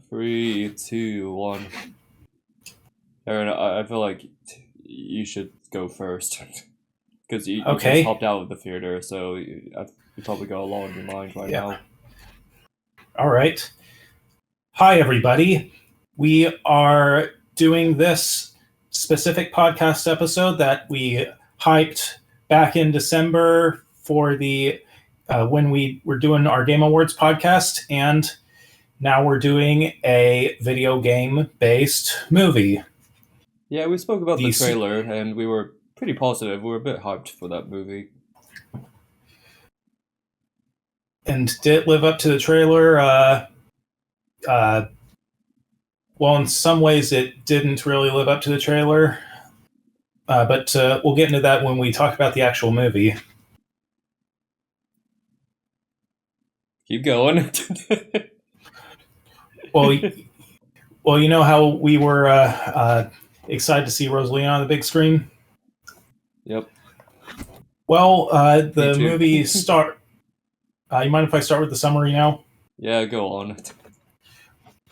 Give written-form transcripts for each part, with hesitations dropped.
3, 2, 1. Aaron, I feel like you should go first. Because you just Okay. hopped out of the theater, so you probably got a lot on your mind right Yeah. now. All right. Hi, everybody. We are doing this specific podcast episode that we hyped back in December for the when we were doing our Game Awards podcast, and now we're doing a video game based movie. Yeah, we spoke about the The s- trailer, and we were pretty positive. We were a bit hyped for that movie. and did it live up to the trailer? Well, in some ways, it didn't really live up to the trailer. But we'll get into that when we talk about the actual movie. Keep going. Well, you know how we were excited to see Rosalina on the big screen? Yep. Well, Me the too. movie start. You mind if I start with the summary now? Yeah, go on.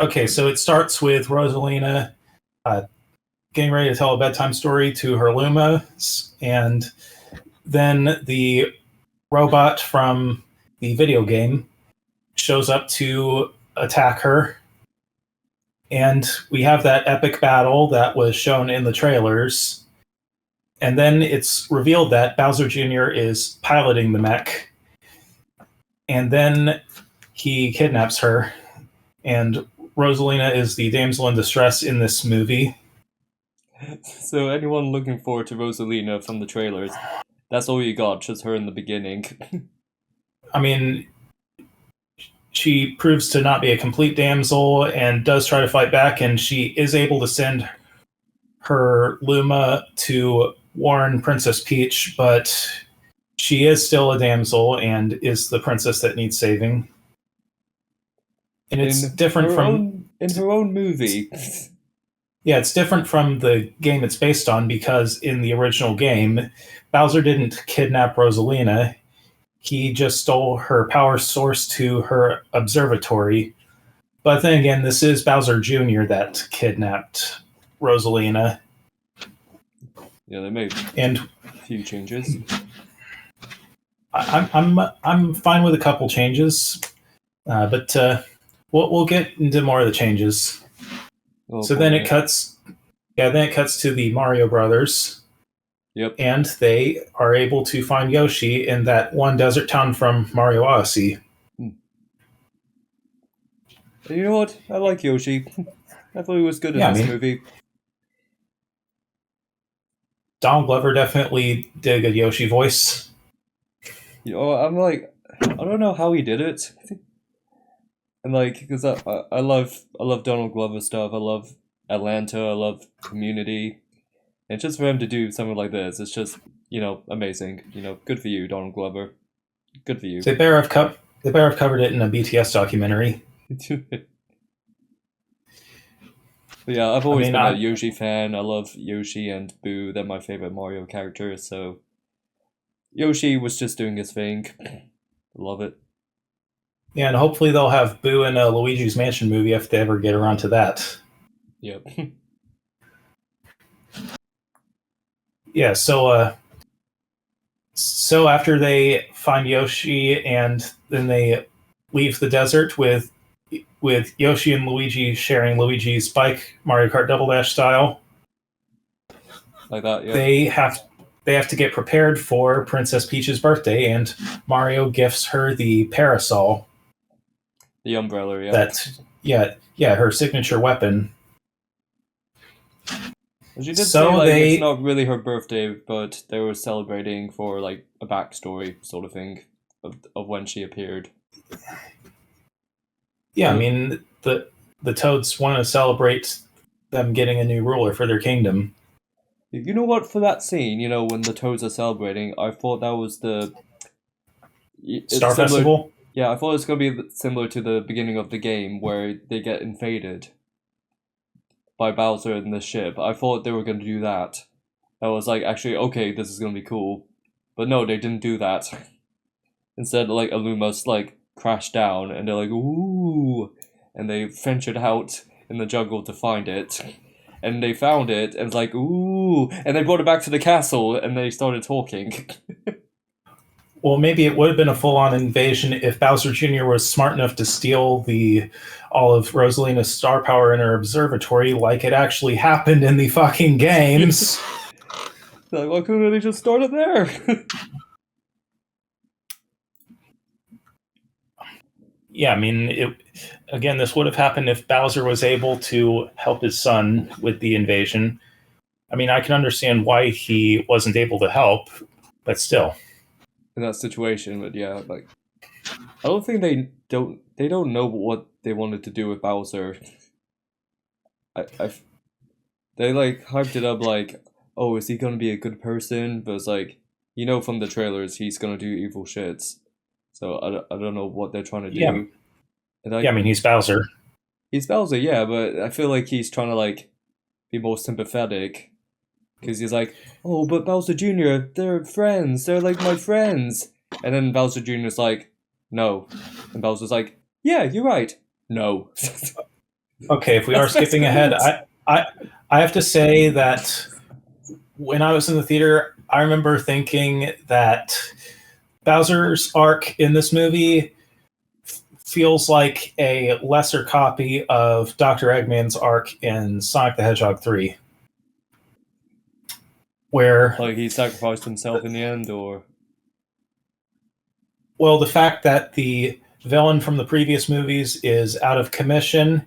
Okay, so it starts with Rosalina getting ready to tell a bedtime story to her Lumas, and then the robot from the video game shows up to attack her. And we have that epic battle that was shown in the trailers. And then it's revealed that Bowser Jr. is piloting the mech. And then he kidnaps her. And Rosalina is the damsel in distress in this movie. So anyone looking forward to Rosalina from the trailers, that's all you got, just her in the beginning. I mean, she proves to not be a complete damsel and does try to fight back, and she is able to send her Luma to warn Princess Peach, but she is still a damsel and is the princess that needs saving. And it's different from in her own movie. Yeah, it's different from the game it's based on, because in the original game, Bowser didn't kidnap Rosalina. He just stole her power source to her observatory. But then again, this is Bowser Jr. that kidnapped Rosalina. Yeah, they made And a few changes. I'm fine with a couple changes, but we'll get into more of the changes. Oh, So then it cuts to the Mario Brothers. Yep. And they are able to find Yoshi in that one desert town from Mario Odyssey. And you know what? I like Yoshi. I thought he was good in this movie. Donald Glover definitely did a good Yoshi voice. You know, I'm like, I don't know how he did it. And like, because I love Donald Glover stuff. I love Atlanta. I love Community. And just for him to do something like this, it's just, amazing. Good for you, Donald Glover. Good for you. They better have covered it in a BTS documentary. But yeah, I've always been a Yoshi fan. I love Yoshi and Boo. They're my favorite Mario characters. So Yoshi was just doing his thing. Love it. Yeah, and hopefully they'll have Boo in a Luigi's Mansion movie if they ever get around to that. Yep. Yeah, so after they find Yoshi and then they leave the desert with Yoshi and Luigi sharing Luigi's bike, Mario Kart Double Dash style. Like that, yeah. They have to get prepared for Princess Peach's birthday, and Mario gifts her the parasol. The umbrella, yeah. Her signature weapon. She did say it's not really her birthday, but they were celebrating for like a backstory sort of thing of when she appeared. Yeah, I mean the Toads want to celebrate them getting a new ruler for their kingdom. You know what? For that scene, when the Toads are celebrating, I thought that was the Star Festival. Yeah, I thought it was going to be similar to the beginning of the game where they get invaded by Bowser in the ship. I thought they were going to do that. I was like, actually, okay, this is going to be cool. But no, they didn't do that. Instead, like, Aluma's, like, crashed down, and they're like, ooh, and they ventured out in the jungle to find it. And they found it, and it's like, ooh, and they brought it back to the castle, and they started talking. Well, maybe it would have been a full-on invasion if Bowser Jr. was smart enough to steal all of Rosalina's star power in her observatory, like it actually happened in the fucking games. Like, why couldn't they just start it there? Yeah, I mean, again, this would have happened if Bowser was able to help his son with the invasion. I mean, I can understand why he wasn't able to help, but still. In that situation, but yeah, like, I don't think they don't know what they wanted to do with Bowser. They like hyped it up like, oh, is he gonna be a good person? But it's like, from the trailers, he's gonna do evil shits. So I don't know what they're trying to do. Yeah. And, like, Yeah, I mean, he's Bowser. he's Bowser, yeah, but I feel like he's trying to like be more sympathetic because he's like, oh, but Bowser Jr., they're friends, they're like my friends, and then Bowser Jr.'s like, no, and Bowser's like, yeah, you're right, no. Okay, if we are skipping ahead, I have to say that when I was in the theater, I remember thinking that Bowser's arc in this movie feels like a lesser copy of Dr. Eggman's arc in Sonic the Hedgehog 3. Where, like, he sacrificed himself in the end, or well, the fact that the villain from the previous movies is out of commission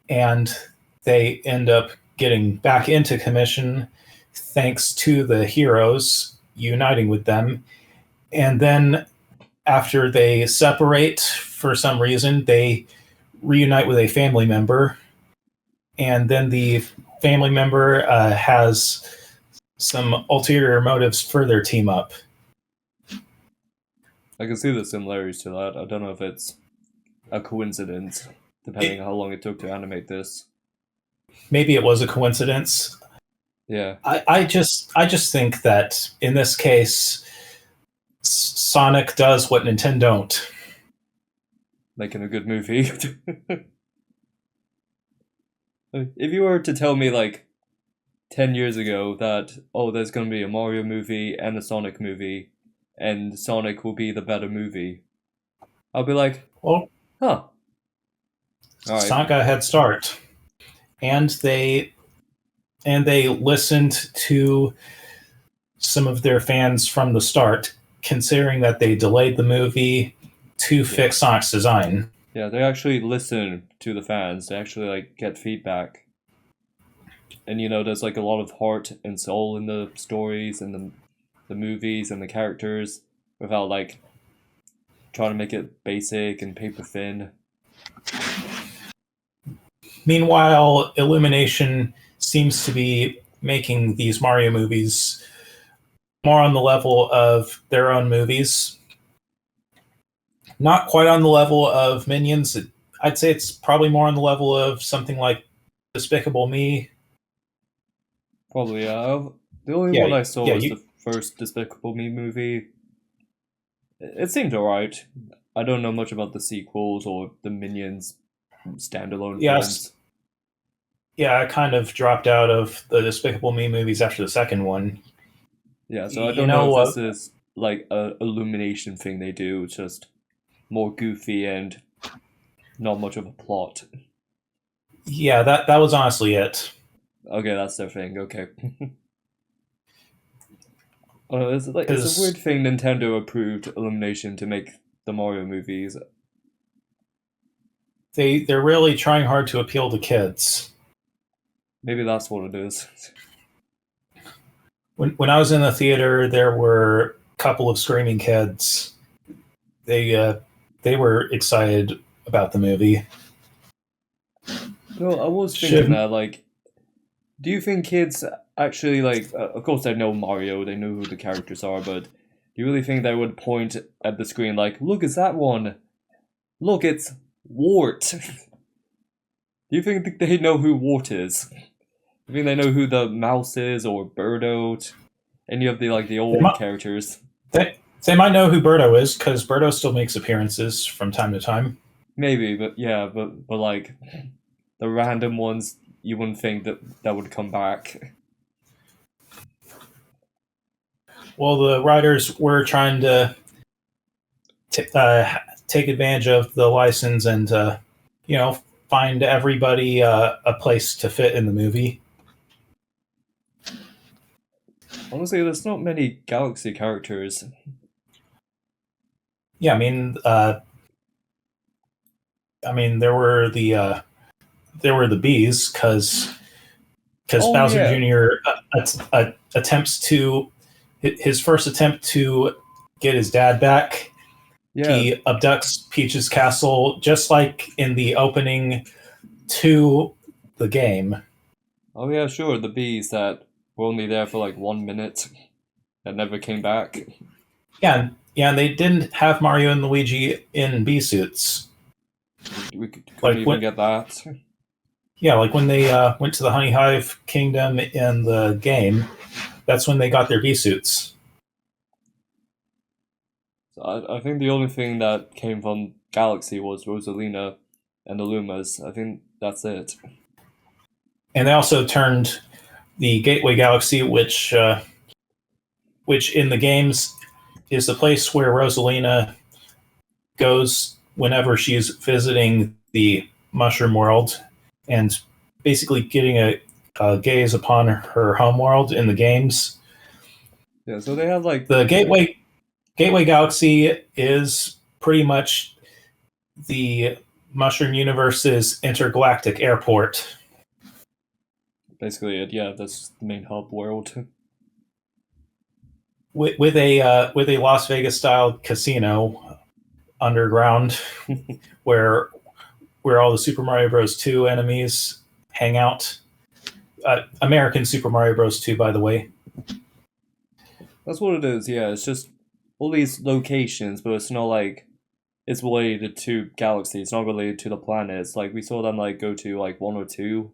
and they end up getting back into commission thanks to the heroes uniting with them. And then after they separate for some reason, they reunite with a family member. And then the family member has some ulterior motives for their team up. I can see the similarities to that. I don't know if it's a coincidence, depending on how long it took to animate this. Maybe it was a coincidence. Yeah. I just think that in this case, Sonic does what Nintendo don't. Making a good movie. If you were to tell me like 10 years ago that, oh, there's going to be a Mario movie and a Sonic movie, and Sonic will be the better movie, I'll be like, well, huh. All Sonic got a head start. And they listened to some of their fans from the start, considering that they delayed the movie to fix Sonic's design. Yeah, they actually listen to the fans. They actually like get feedback. And there's like a lot of heart and soul in the stories and the movies and the characters without like trying to make it basic and paper thin. Meanwhile, Illumination seems to be making these Mario movies more on the level of their own movies. Not quite on the level of Minions. I'd say it's probably more on the level of something like Despicable Me. Probably, yeah. The only one I saw was the first Despicable Me movie. It seemed alright. I don't know much about the sequels or the Minions standalone films. Yeah, I kind of dropped out of the Despicable Me movies after the second one. Yeah, so I don't know if this is like a Illumination thing they do. It's just more goofy and not much of a plot. Yeah, that was honestly it. Okay, that's their thing. Okay. It's a weird thing Nintendo approved Illumination to make the Mario movies. They're really trying hard to appeal to kids. Maybe that's what it is. When I was in the theater, there were a couple of screaming kids. They were excited about the movie. No, I was thinking that, like, do you think kids actually, like, of course they know Mario, they know who the characters are, but do you really think they would point at the screen like, look, it's that one. Look, it's Wart. Do you think they know who Wart is? Do you think they know who the mouse is, or Birdo? Any of the old characters? They might know who Birdo is, because Birdo still makes appearances from time to time. maybe, but yeah, but like the random ones, you wouldn't think that would come back. Well, the writers were trying to t- uh, take advantage of the license and you know find everybody a place to fit in the movie. Honestly, there's not many Galaxy characters. Yeah, I mean there were the bees because Oh Bowser yeah, Jr. Attempts to his first attempt to get his dad back. yeah. He abducts Peach's castle just like in the opening to the game. Oh yeah, sure. The bees that were only there for like 1 minute that never came back. Yeah, and they didn't have Mario and Luigi in bee suits. We couldn't Like even when get that. yeah, like when they went to the Honey Hive Kingdom in the game, that's when they got their bee suits. So I think the only thing that came from Galaxy was Rosalina and the Lumas. I think that's it. And they also turned the Gateway Galaxy, which in the games is the place where Rosalina goes whenever she's visiting the Mushroom World and basically getting a gaze upon her home world in the games. Yeah, so they have like The Gateway Galaxy is pretty much the Mushroom Universe's intergalactic airport basically it. Yeah, that's the main hub world. with a Las Vegas style casino underground where all the Super Mario Bros. 2 enemies hang out. American Super Mario Bros. 2, by the way. That's what it is. Yeah, it's just all these locations, but it's not like it's related to Galaxy. It's not related to the planets. Like we saw them like go to like one or two,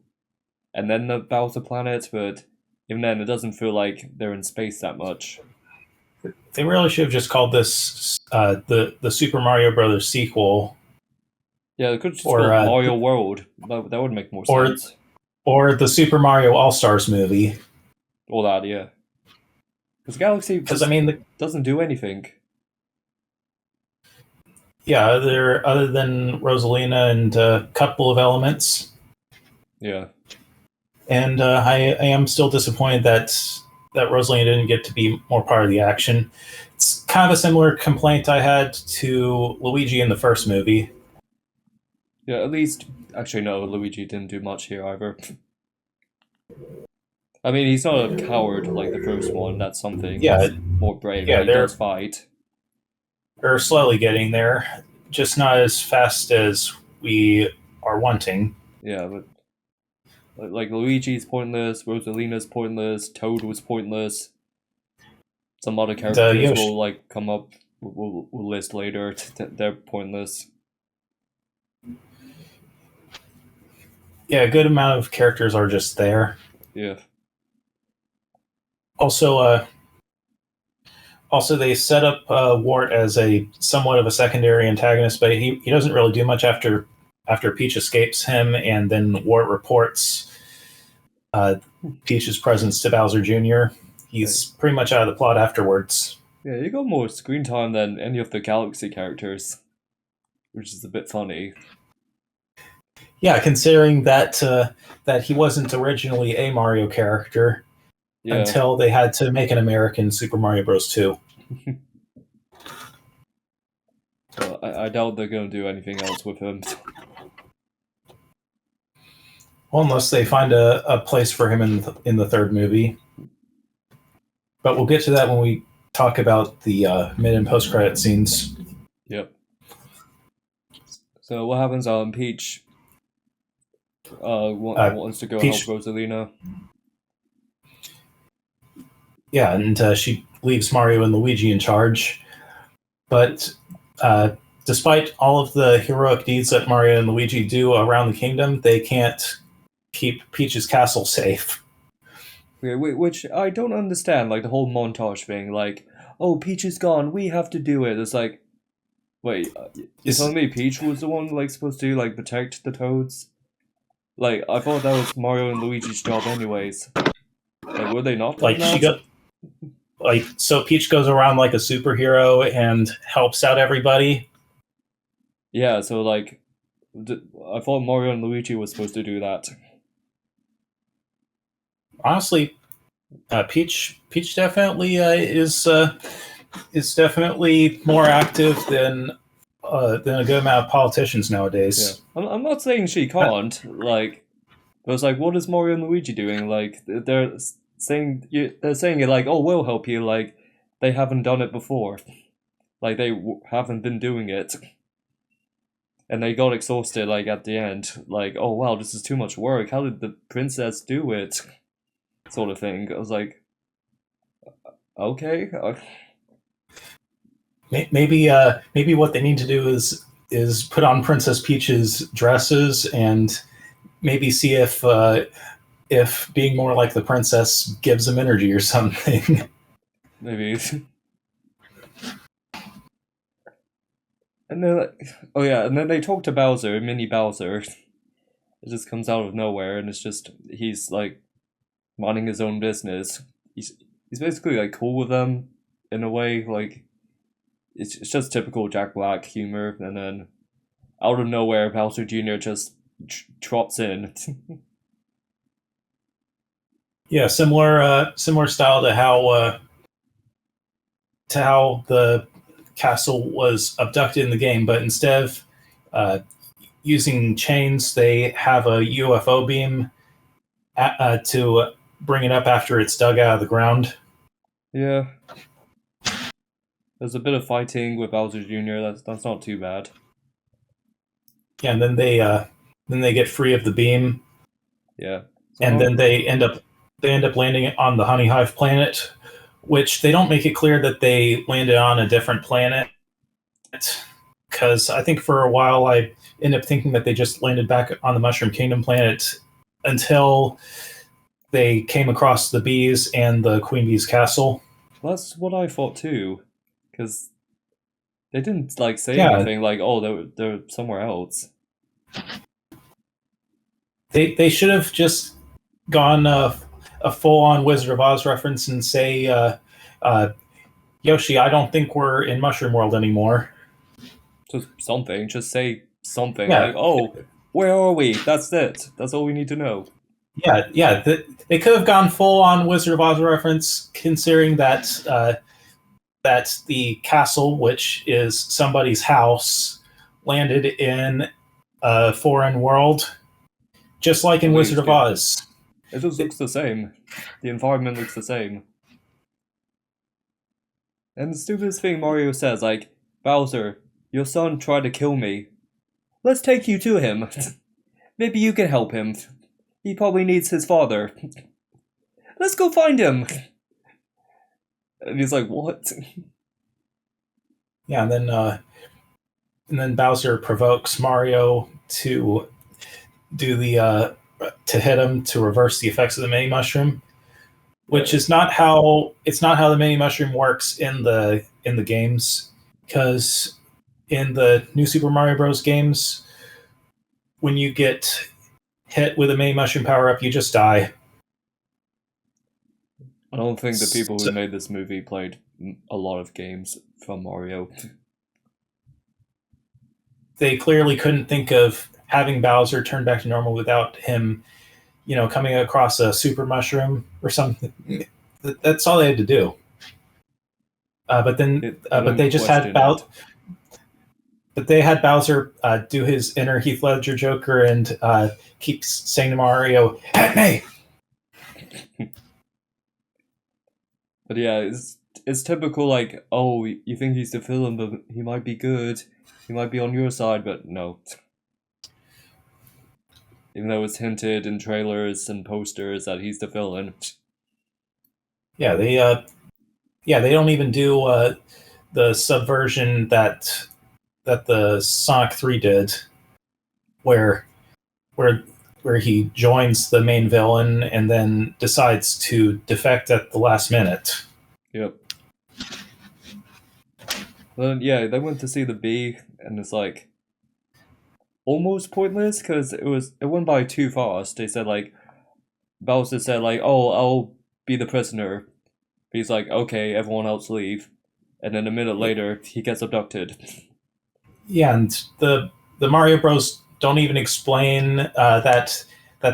and then about the planets, but even then, it doesn't feel like they're in space that much. They really should have just called this the Super Mario Brothers sequel, Yeah, they could just call or it Mario World. That would make more or sense. or the Super Mario All Stars movie. All that, yeah. Because Galaxy Because I just mean, doesn't do anything. yeah, other than Rosalina and a couple of elements, Yeah. and I am still disappointed that Rosalina didn't get to be more part of the action. It's kind of a similar complaint I had to Luigi in the first movie. Yeah, at least. Actually, no, Luigi didn't do much here either. I mean, he's not a coward like the first one, that's something. Yeah, He's more brave and yeah, he does fight. they're slowly getting there, just not as fast as we are wanting. Yeah, but like Luigi's pointless, Rosalina's pointless, Toad was pointless. Some other The characters Yoshi, will like come up, we'll list later. They're pointless. yeah, a good amount of characters are just there. Yeah. Also, they set up Wart as a somewhat of a secondary antagonist, but he doesn't really do much after Peach escapes him, and then Wart reports uh, Peach's presence to Bowser Jr. He's pretty much out of the plot afterwards. Yeah, you got more screen time than any of the Galaxy characters, which is a bit funny. Yeah, considering that he wasn't originally a Mario character Yeah. until they had to make an American Super Mario Bros. 2. Well, I doubt they're gonna do anything else with him. Well, unless they find a place for him in the third movie. But we'll get to that when we talk about the mid and post credit scenes. Yep. So what happens? Peach wants to go Peach, help Rosalina. yeah, and she leaves Mario and Luigi in charge. But despite all of the heroic deeds that Mario and Luigi do around the kingdom, they can't keep Peach's castle safe. Yeah, which I don't understand. Like the whole montage thing. Like, oh, Peach is gone. We have to do it. It's like, Wait, you're Is telling me Peach was the one like supposed to like protect the Toads? Like I thought that was Mario and Luigi's job, anyways. Like were they not doing like she that? got like so Peach goes around like a superhero and helps out everybody. Yeah, so like, I thought Mario and Luigi was supposed to do that. Honestly, Peach definitely is definitely more active than a good amount of politicians Yeah, nowadays. I'm not saying she Uh, can't. Like, but it's like, what is Mario and Luigi doing? Like, they're saying it like, oh, we'll help you. Like, they haven't done it before. Like, they haven't been doing it, and they got exhausted. Like at the end, like, oh wow, this is too much work. How did the princess do it? Sort of thing. I was like, okay, Maybe what they need to do is put on Princess Peach's dresses and maybe see if being more like the princess gives them energy or something. maybe. And then, oh yeah, and then they talk to Bowser, Mini Bowser. It just comes out of nowhere, and it's just he's like minding his own business. He's basically like cool with them in a way. Like it's just typical Jack Black humor, and then out of nowhere, Bowser Jr. just trots in. Yeah, similar style to how the castle was abducted in the game, but instead of uh, using chains, they have a UFO beam to bring it up after it's dug out of the ground. Yeah, there's a bit of fighting with Bowser Jr. That's not too bad. Yeah, and then they get free of the beam, Yeah. and So then they end up landing on the Honey Hive planet, which they don't make it clear that they landed on a different planet. Because I think for a while I ended up thinking that they just landed back on the Mushroom Kingdom planet until they came across the bees and the Queen Bee's castle. that's what I thought too, because they didn't like say Yeah, anything like, oh, they're somewhere else. they should have just gone a full on Wizard of Oz reference and say, uh, Yoshi, I don't think we're in Mushroom World anymore. Just something. Just say something like, Yeah, "Oh, where are we?" That's it. That's all we need to know. yeah. They could have gone full on Wizard of Oz reference, considering that the castle, which is somebody's house, landed in a foreign world, just like in At Wizard least, of yeah. Oz. It just looks the same. The environment looks the same. And the stupidest thing Mario says, like, Bowser, your son tried to kill me. Let's take you to him. Maybe you can help him. He probably needs his father. Let's go find him. And he's like, what? Yeah, and then Bowser provokes Mario to do the to hit him to reverse the effects of the mini mushroom, which Yeah. is not how the mini mushroom works in the games, because in the new Super Mario Bros. Games, when you get hit with a mini mushroom power up, you just die. I don't think the people who So made this movie played a lot of games from Mario. they clearly couldn't think of having Bowser turn back to normal without him, coming across a super mushroom or something. That's all they had to do. They But didn't they just had question it. but they had Bowser do his inner Heath Ledger Joker and keep saying to Mario, "At me." But yeah, it's typical like, oh, you think he's the villain, but he might be good. He might be on your side, but no. Even though it's hinted in trailers and posters that he's the villain. Yeah, they don't even do the subversion that the Sonic 3 did, where where where he joins the main villain and then decides to defect at the last minute. Yep. Then yeah, they went to see the bee, and it's like almost pointless because it went by too fast. They said like Bowser said like, "Oh, I'll be the prisoner." He's like, "Okay, everyone else leave," and then a minute later he gets abducted. Yeah, and the Mario Bros. Don't even explain that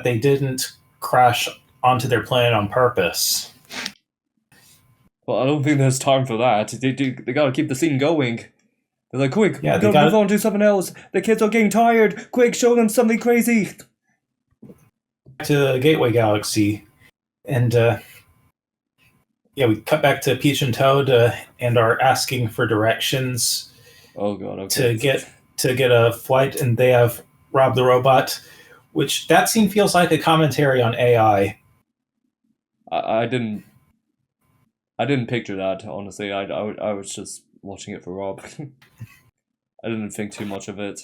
they didn't crash onto their planet on purpose. Well, I don't think there's time for that. They gotta keep the scene going. They're like, quick, Yeah, we they gotta move got on to something else. The kids are getting tired. Quick, show them something crazy. to the Gateway Galaxy, and yeah, we cut back to Peach and Toad and are asking for directions Oh god, okay. to get a flight, and they have Rob the Robot, which that scene feels like a commentary on AI. I didn't picture that honestly. I was just watching it for Rob. I didn't think too much of it.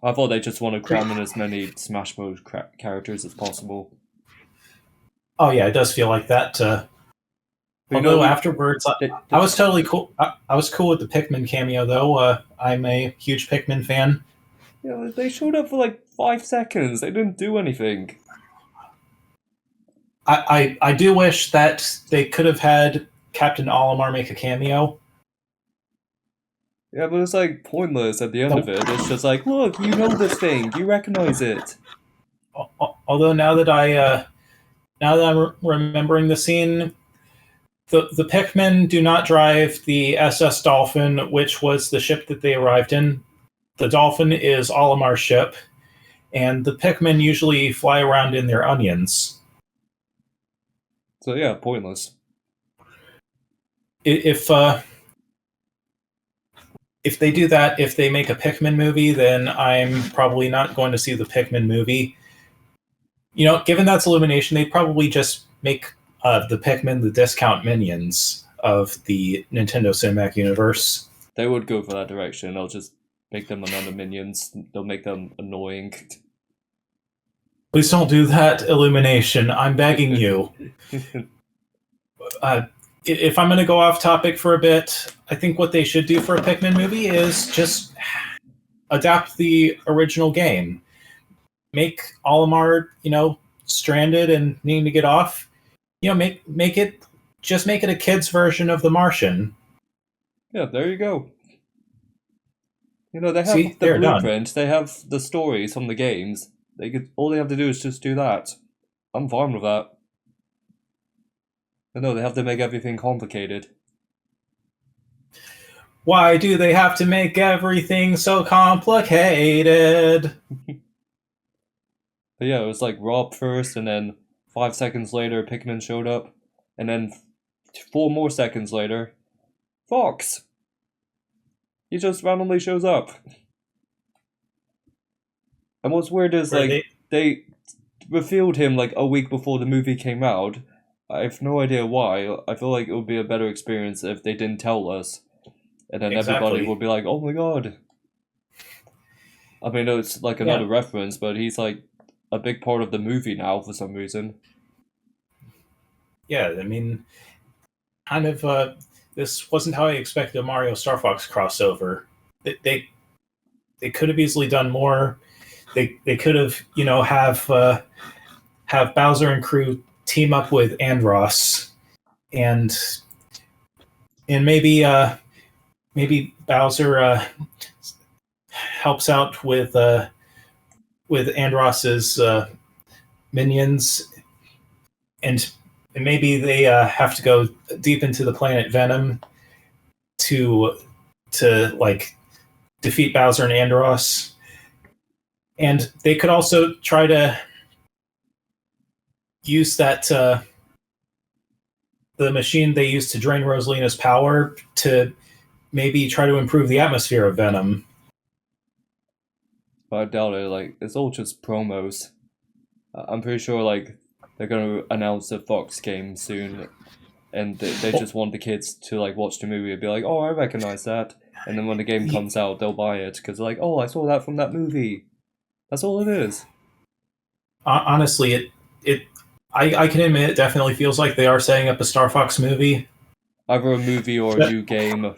I thought they just want to cram in as many Smash Bros. Characters as possible. Oh yeah, it does feel like that. But, Although afterwards, I they, was totally cool. I was cool with the Pikmin cameo, though. I'm a huge Pikmin fan. yeah, they showed up for like 5 seconds. They didn't do anything. I do wish that they could have had Captain Olimar make a cameo. Yeah, but it's like pointless at the end of The- it. It's just like, look, you know this thing, you recognize it. Although now that I'm remembering the scene, the Pikmin do not drive the SS Dolphin, which was the ship that they arrived in. The Dolphin is Olimar's ship, and the Pikmin usually fly around in their onions. So yeah, pointless. If if they do that, if they make a Pikmin movie, then I'm probably not going to see the Pikmin movie. You know, given that's Illumination, they'd probably just make the Pikmin the discount minions of the Nintendo Cinematic Universe. They would go for that direction. They'll just make them another minions. They'll make them annoying. Please don't do that, Illumination. I'm begging you. If I'm going to go off topic for a bit, I think what they should do for a Pikmin movie is just adapt the original game. Make Olimar, stranded and needing to get off. Make it just make it a kid's version of The Martian. Yeah, there you go. They have See, the they're done. blueprint. They have the stories from the games. All they have to do is just do that. I'm fine with that. No, they have to make everything complicated. Why do they have to make everything so complicated? But yeah, it was like Rob first, and then 5 seconds later, Pikmin showed up, and then 4 more seconds later, Fox. He just randomly shows up. And what's weird is they revealed him like a week before the movie came out. I have no idea why. I feel like it would be a better experience if they didn't tell us, and then everybody would be like, "Oh my god!" I mean, it's like another reference, but he's like a big part of the movie now for some reason. Yeah, I mean, kind of. This wasn't how I expected a Mario Star Fox crossover. They could have easily done more. They could have have Bowser and crew team up with Andross, and maybe Bowser helps out with Andross's minions, and maybe they have to go deep into the planet Venom to like defeat Bowser and Andross. And they could also try to use that the machine they used to drain Rosalina's power to maybe try to improve the atmosphere of Venom. But I doubt it. Like, it's all just promos. I'm pretty sure like they're gonna announce a Fox game soon, and they just want the kids to like watch the movie and be like, "Oh, I recognize that." And then when the game comes out, they'll buy it because they're like, "Oh, I saw that from that movie." That's all it is. Honestly, I can admit it definitely feels like they are setting up a Star Fox movie. Either a movie or a new game.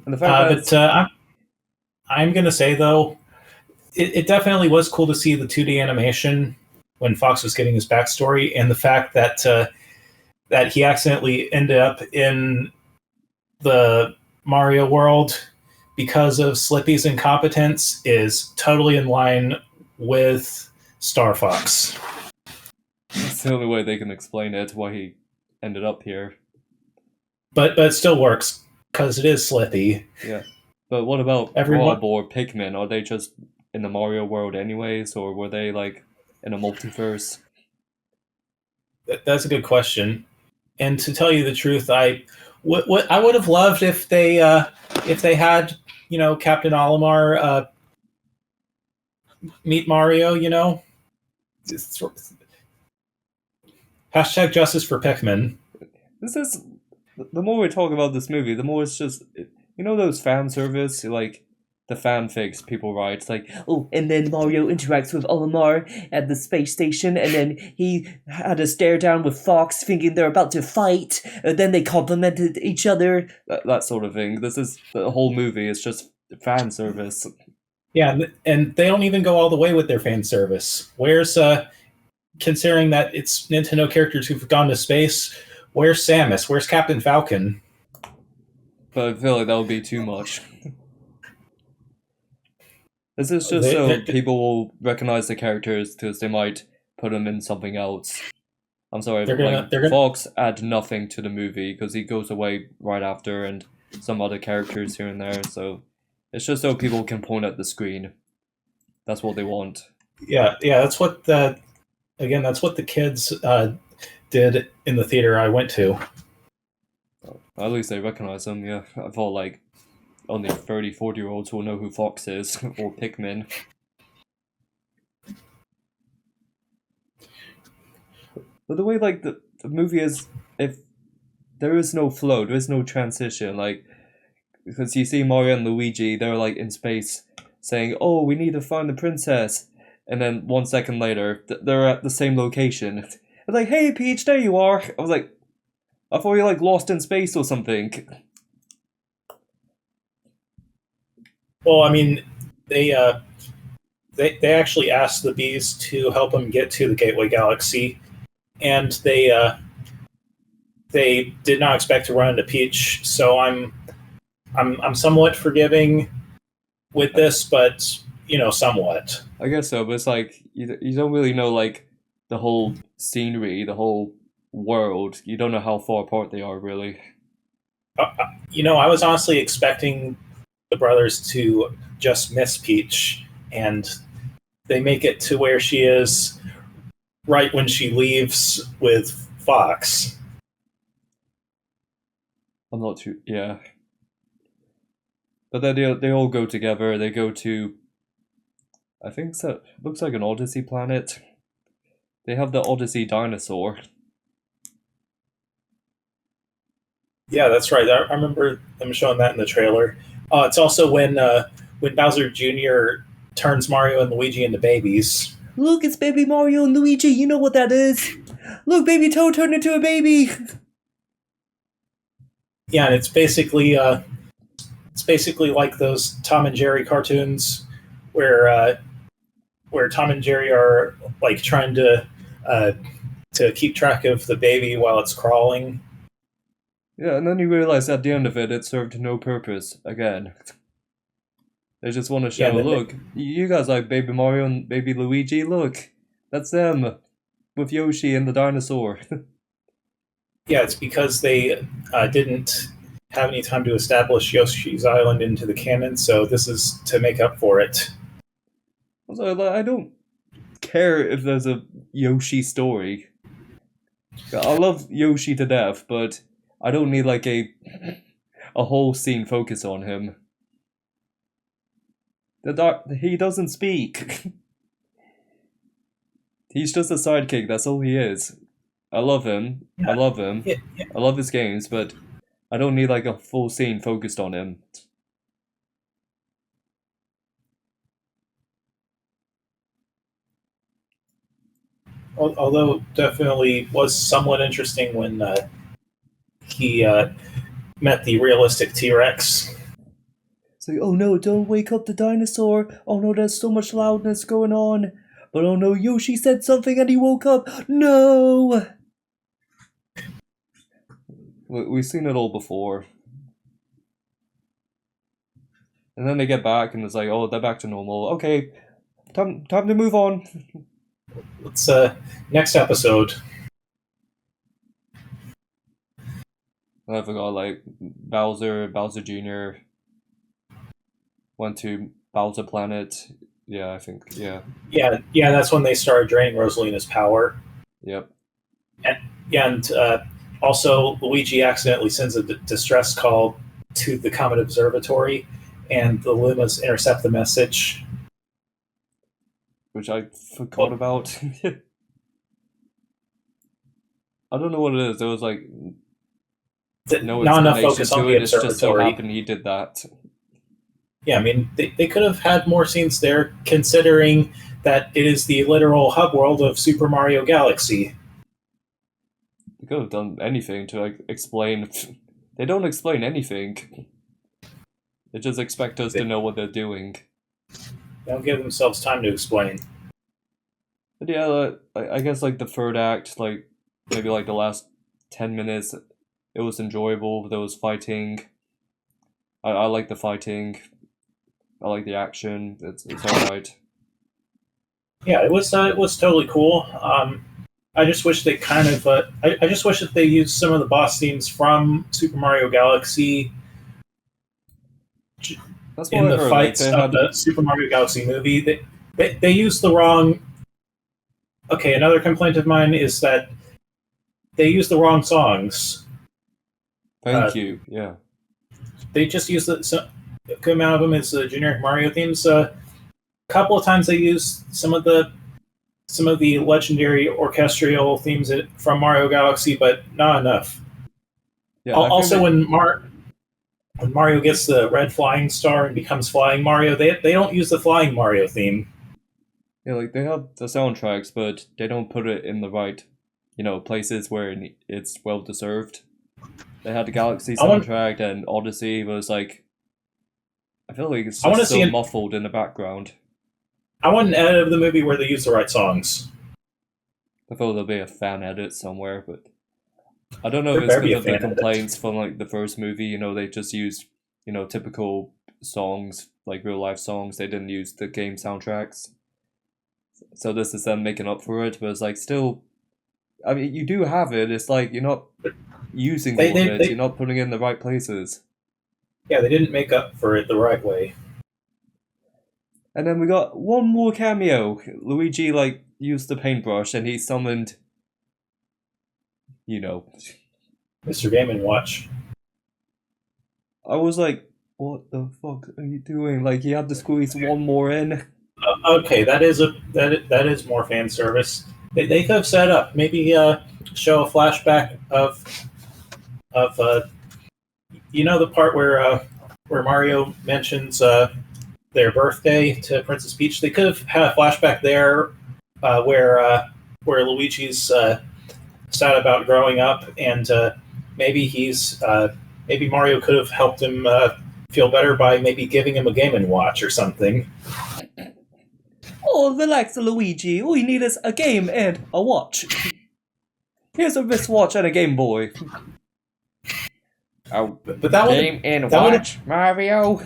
And the fact that But I'm going to say, though, it definitely was cool to see the 2D animation when Fox was getting his backstory, and the fact that he accidentally ended up in the Mario world because of Slippy's incompetence is totally in line with Star Fox. it's the only way they can explain it, why he ended up here. But it still works because it is Slippy. Yeah. But what about Everyone, Rob or Pikmin? Are they just in the Mario world anyways, or were they like in a multiverse? that's a good question. And to tell you the truth, I would have loved if they had Captain Olimar meet Mario. Hashtag justice for Pikmin. This is the more we talk about this movie, the more it's just those fan service like the fanfics people write. It's like, oh, and then Mario interacts with Olimar at the space station, and then he had a stare down with Fox, thinking they're about to fight. And then they complimented each other. That sort of thing. This is the whole movie. It's just fan service. Yeah, and they don't even go all the way with their fan service. Where's considering that it's Nintendo characters who've gone to space? Where's Samus? Where's Captain Falcon? But I feel like that would be too much. This is just so people will recognize the characters because they might put them in something else. I'm sorry, Fox add nothing to the movie because he goes away right after, and some other characters here and there. So it's just so people can point at the screen. That's what they want. Yeah. That's what that's what the kids did in the theater I went to. At least they recognize them. Yeah, I thought like only 30, 40-year-olds will know who Fox is, or Pikmin. But the way, like, the movie is, if there is no flow, there is no transition, like, because you see Mario and Luigi, they're, like, in space, saying, oh, we need to find the princess, and then 1 second later, they're at the same location. It's like, hey, Peach, there you are! I was like, I thought you were, like, lost in space or something. Well, I mean, they actually asked the bees to help them get to the Gateway Galaxy, and they did not expect to run into Peach. So I'm somewhat forgiving with this, but somewhat. I guess so, but it's like you don't really know like the whole scenery, the whole world. You don't know how far apart they are, really. I was honestly expecting the brothers to just miss Peach, and they make it to where she is right when she leaves with Fox. I'm not too, yeah. But then they all go together. They go to, I think so. Looks like an Odyssey planet. They have the Odyssey dinosaur. Yeah, that's right. I remember them showing that in the trailer. It's also when Bowser Jr. turns Mario and Luigi into babies. Look, it's baby Mario and Luigi. You know what that is. Look, baby Toad turned into a baby. Yeah, and it's basically like those Tom and Jerry cartoons where Tom and Jerry are like trying to keep track of the baby while it's crawling. Yeah, and then you realize at the end of it, it served no purpose again. They just want to show, look, you guys like baby Mario and baby Luigi, look, that's them, with Yoshi and the dinosaur. Yeah, it's because they didn't have any time to establish Yoshi's Island into the canon, so this is to make up for it. Also, I don't care if there's a Yoshi story. I love Yoshi to death, but I don't need like a whole scene focus on him. He doesn't speak. He's just a sidekick, that's all he is. I love him. Yeah. I love him. Yeah. I love his games, but I don't need like a full scene focused on him. Although definitely was somewhat interesting when he met the realistic T-Rex. It's like, oh no, don't wake up the dinosaur. Oh no, there's so much loudness going on. But oh no, Yoshi said something and he woke up. No! We've seen it all before. And then they get back and it's like, oh, they're back to normal. Okay, time to move on. Let's next episode. I forgot, like, Bowser Jr. went to Bowser Planet. Yeah, I think, yeah. Yeah, that's when they started draining Rosalina's power. Yep. And also, Luigi accidentally sends a distress call to the Comet Observatory, and the Lumas intercept the message. Which I forgot about. I don't know what it is. There was like no not enough explanation focus on to the it. It's just so observatory. happened he did that. Yeah, I mean, they could have had more scenes there, considering that it is the literal hub world of Super Mario Galaxy. They could have done anything to like explain. They don't explain anything. They just expect us to know what they're doing. They don't give themselves time to explain. But yeah, I guess like the third act, like maybe like the last 10 minutes, it was enjoyable. There was fighting. I like the fighting. I like the action. It's alright. Yeah, it was totally cool. I just wish they kind of I just wish that they used some of the boss themes from Super Mario Galaxy That's what in I the heard. fights Like, of the Super Mario Galaxy movie. They used the wrong. Okay, another complaint of mine is that they used the wrong songs. Thank you. Yeah. They just used a good amount of them as generic Mario themes. A couple of times they used some of the legendary orchestral themes from Mario Galaxy, but not enough. Yeah. Also, when Mario gets the red flying star and becomes Flying Mario, they don't use the Flying Mario theme. Yeah, like they have the soundtracks, but they don't put it in the right, places where it's well deserved. They had the Galaxy soundtrack and Odyssey, but it's like I feel like it's just so muffled in the background. I want an edit of the movie where they use the right songs. I feel there'll be a fan edit somewhere, but I don't know if it's because of the complaints from like the first movie. They just used typical songs, like real life songs. They didn't use the game soundtracks. So this is them making up for it, but it's like still, I mean, you do have it. It's like you're not using all of it. You're not putting it in the right places. Yeah, they didn't make up for it the right way. And then we got one more cameo. Luigi used the paintbrush and he summoned, Mr. Game & Watch. I was like, what the fuck are you doing? Like he had to squeeze one more in. Okay, that is more fan service. They could have set up maybe show a flashback of the part where Mario mentions their birthday to Princess Peach. They could have had a flashback there where Luigi's sad about growing up, and maybe maybe Mario could have helped him feel better by maybe giving him a Game & Watch or something. Oh, relax, Luigi. All you need is a game and a watch. Here's a wristwatch and a Game Boy. Oh, but that game and watch, Mario.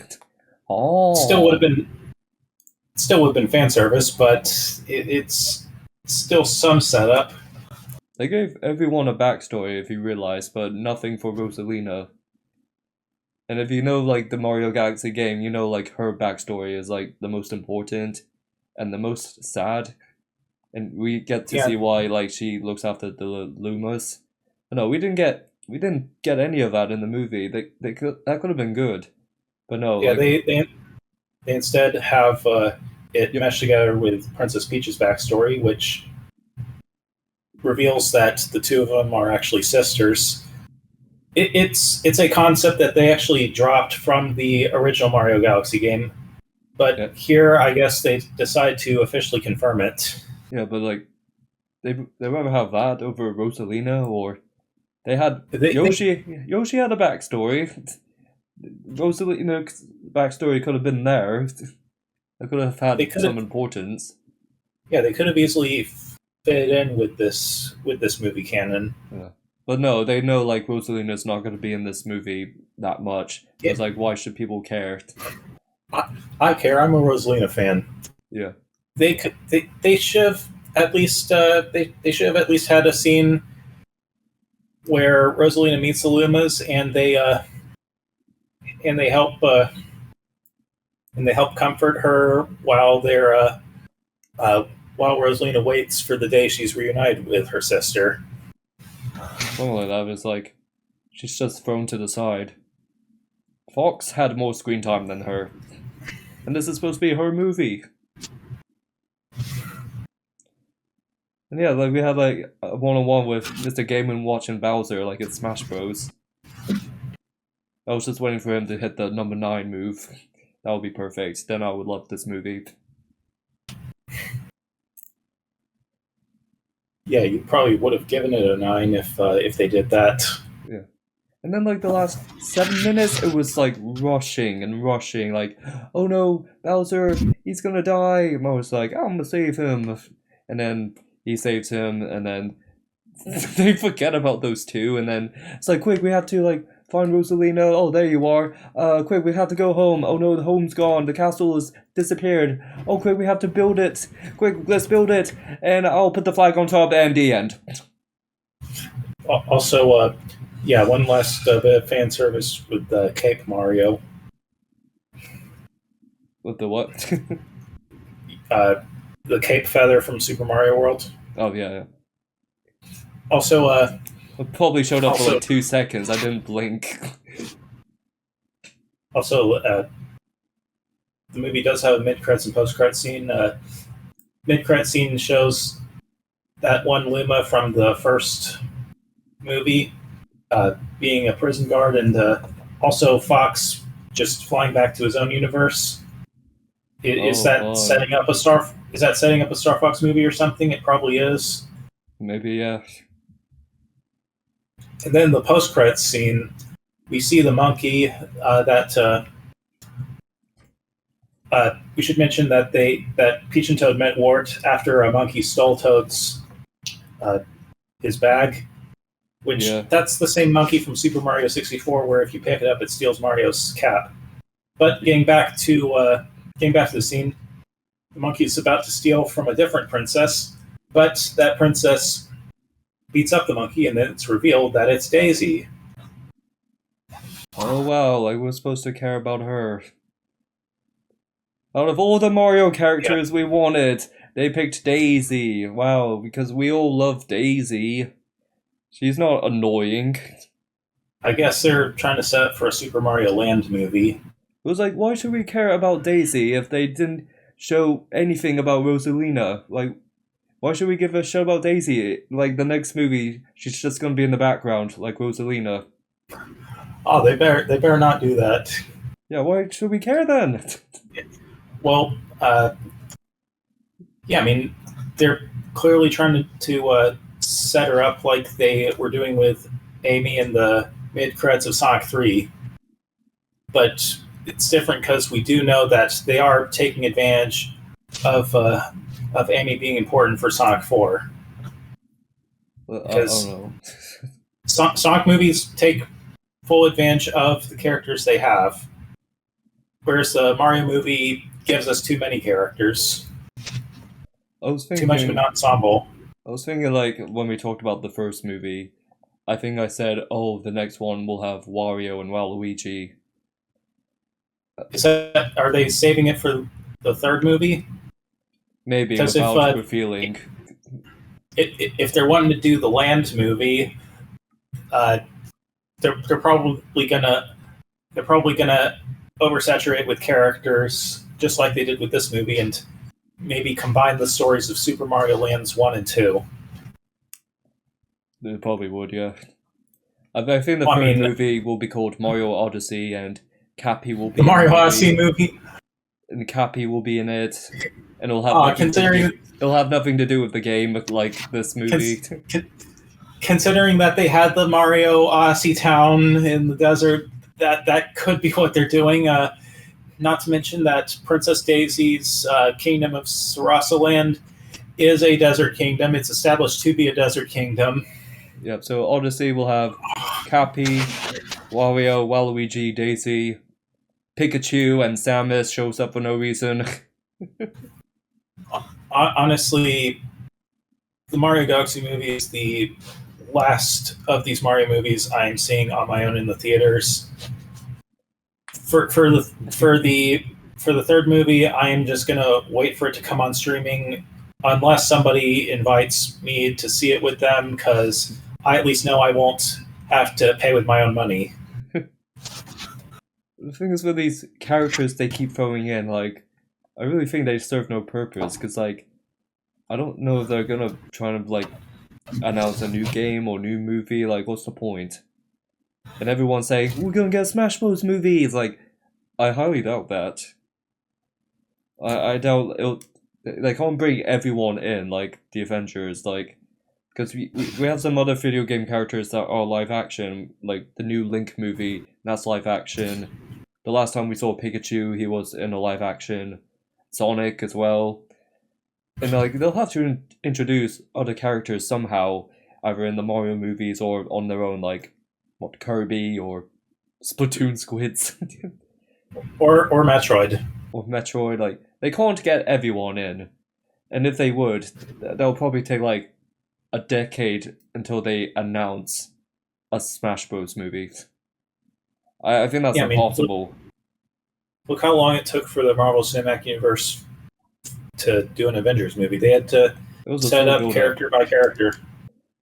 Oh, still would have been fan service, but it's still some setup. They gave everyone a backstory, if you realize, but nothing for Rosalina. And if you know the Mario Galaxy game, her backstory is the most important and the most sad, and we get to see why she looks after the Lumas. But no, we didn't get any of that in the movie. That could have been good, but no. Yeah, they instead have it meshed together with Princess Peach's backstory, which reveals that the two of them are actually sisters. It's a concept that they actually dropped from the original Mario Galaxy game. But here, I guess they decide to officially confirm it. Yeah, but they rather have that over Rosalina, or they had Yoshi. Yoshi had a backstory. Rosalina's backstory could have been there. It could have They had could some have, importance. yeah, they could have easily fit in with this movie canon. Yeah. But no, they know like Rosalina's not going to be in this movie that much. Yeah, It's like, why should people care? I care. I'm a Rosalina fan. Yeah. They should have at least they should have at least had a scene where Rosalina meets the Lumas and they help comfort her uh, while Rosalina waits for the day she's reunited with her sister. Something like that. It's like, she's just thrown to the side. Fox had more screen time than her. And this is supposed to be her movie. And yeah, like we had like a one-on-one with Mr. Game & Watch and Bowser, like it's Smash Bros. I was just waiting for him to hit the number 9 move. That would be perfect. Then I would love this movie. Yeah, you probably would have given it a 9 if they did that. Yeah. And then like the last 7 minutes, it was like rushing and rushing. Like, oh no, Bowser, he's gonna die. And I was like, I'm gonna save him. And then he saves him, and then they forget about those two. And then it's like, quick, we have to like find Rosalina. Oh, there you are. Quick, we have to go home. Oh no, the home's gone. The castle has disappeared. Oh, quick, we have to build it. Quick, let's build it. And I'll put the flag on top and the end. Also, yeah, one last bit of fan service with Cape Mario. With the what? The cape feather from Super Mario World. Oh yeah. Also, It probably showed up for Also- like 2 seconds. I didn't blink. the movie does have a mid-credits and post-credits scene. Mid-credits scene shows that one Luma from the first movie being a prison guard, and also Fox just flying back to his own universe. Is Oh, that boy. setting up a Star? Is that setting up a Star Fox movie or something? It probably is. Maybe, yeah. And then the post-credits scene, we see the monkey that. We should mention that Peach and Toad met Wart after a monkey stole Toad's his bag, which Yeah. that's the same monkey from Super Mario 64, where if you pick it up, it steals Mario's cap. But getting back to the scene, the monkey is about to steal from a different princess, but that princess beats up the monkey, and then it's revealed that it's Daisy. Oh wow, like we're supposed to care about her. Out of all the Mario characters we wanted, they picked Daisy. Wow, because we all love Daisy. She's not annoying. I guess they're trying to set up for a Super Mario Land movie. It was like, why should we care about Daisy if they didn't show anything about Rosalina? Like, why should we give a show about Daisy? Like, the next movie, she's just gonna be in the background, like Rosalina. Oh, they better not do that. Yeah, why should we care then? Well, yeah, I mean, they're clearly trying to set her up like they were doing with Amy in the mid-credits of Sonic 3. But it's different because we do know that they are taking advantage of Amy being important for Sonic 4. Well, I Because- don't know. Sonic movies take full advantage of the characters they have, whereas the Mario movie gives us too many characters, I was too much of thinking, an ensemble. I was thinking like when we talked about the first movie, I think I said, oh, the next one will have Wario and Waluigi. Are they saving it for the third movie? Maybe Because if, without revealing. If they're wanting to do the Land movie, they're probably gonna oversaturate with characters, just like they did with this movie, and maybe combine the stories of Super Mario Lands 1 and 2. They probably would, yeah. I think the Well, I third mean- movie will be called Mario Odyssey, and Cappy will be The Mario in the Odyssey movie, movie, and Cappy will be in it, and it'll have nothing to considering do, it'll have nothing to do with the game, like this movie. considering that they had the Mario Odyssey town in the desert, that could be what they're doing. Not to mention that Princess Daisy's Kingdom of Sarasaland is a desert kingdom. It's established to be a desert kingdom. Yep. So Odyssey will have Cappy, Wario, Waluigi, Daisy, Pikachu, and Samus shows up for no reason. Honestly, the Mario Galaxy movie is the last of these Mario movies I'm seeing on my own in the theaters. For the third movie, I am just gonna wait for it to come on streaming, unless somebody invites me to see it with them, because I at least know I won't have to pay with my own money. The thing is with these characters they keep throwing in, like, I really think they serve no purpose, because, like, I don't know if they're gonna try to, like, announce a new game or new movie, like, what's the point? And everyone's saying, we're gonna get a Smash Bros. Movie! It's like, I highly doubt that. I doubt it'll... They can't bring everyone in, like, the Avengers, like... Because we have some other video game characters that are live action, like the new Link movie, that's live action. The last time we saw Pikachu, he was in a live action. Sonic as well. And like they'll have to introduce other characters somehow, either in the Mario movies or on their own, like what, Kirby or Splatoon squids. Or Metroid. Or Metroid, like they can't get everyone in. And if they would, they'll probably take like a decade until they announce a Smash Bros. Movie. I think that's impossible. Look how long it took for the Marvel Cinematic Universe to do an Avengers movie. They had to set up character by character.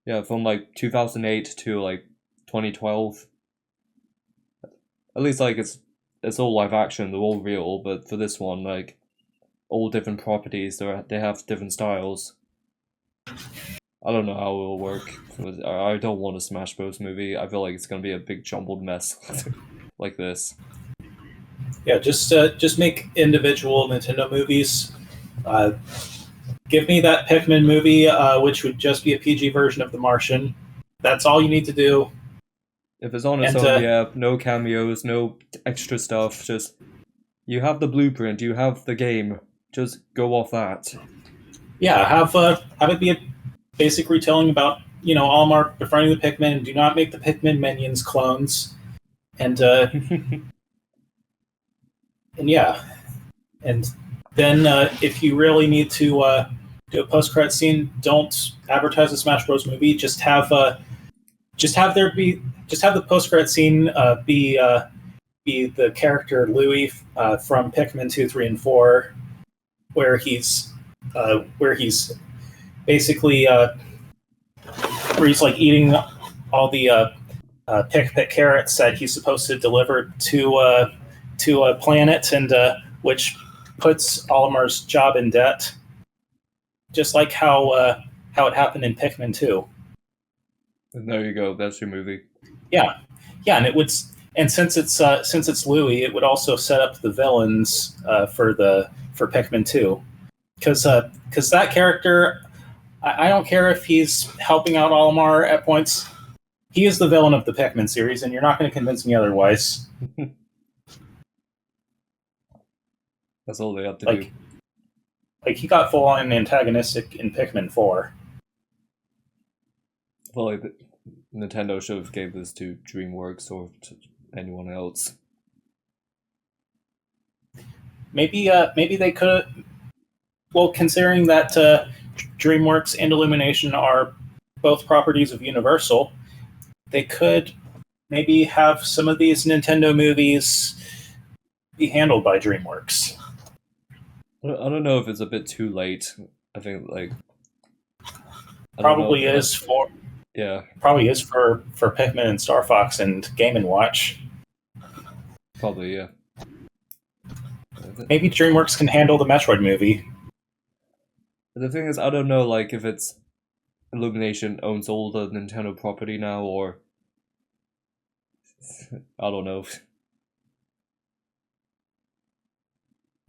Yeah, from like 2008 to like 2012. At least like it's all live action, they're all real, but for this one, like all different properties, they have different styles. I don't know how it will work. I don't want a Smash Bros. Movie. I feel like it's gonna be a big jumbled mess like this. Yeah, just make individual Nintendo movies. Give me that Pikmin movie, which would just be a PG version of The Martian. That's all you need to do. If it's on its own, yeah, no cameos, no extra stuff. Just you have the blueprint, you have the game. Just go off that. Yeah, have it be a basic retelling about Olimar befriending the Pikmin, and do not make the Pikmin minions clones. And and yeah, and then if you really need to do a post-credit scene, don't advertise a Smash Bros. Movie. Just have the post-credit scene be the character Louis from Pikmin 2, 3, and 4, where he's basically where he's like eating all the pick carrots that he's supposed to deliver to a planet, and which puts Olimar's job in debt, just like how it happened in Pikmin 2. And there you go. That's your movie. Yeah, and it would, and since it's Louis, it would also set up the villains for Pikmin 2, because that character, I don't care if he's helping out Olimar at points. He is the villain of the Pikmin series, and you're not going to convince me otherwise. That's all they have to do. Like he got full on antagonistic in Pikmin 4. Well, like Nintendo should have gave this to DreamWorks or to anyone else. Maybe they could. Well, considering that DreamWorks and Illumination are both properties of Universal, they could maybe have some of these Nintendo movies be handled by DreamWorks. I don't know if it's a bit too late. I think probably is for Pikmin and Star Fox and Game & Watch. Probably, yeah. Maybe DreamWorks can handle the Metroid movie. The thing is, I don't know, like, if it's Illumination owns all the Nintendo property now, or I don't know.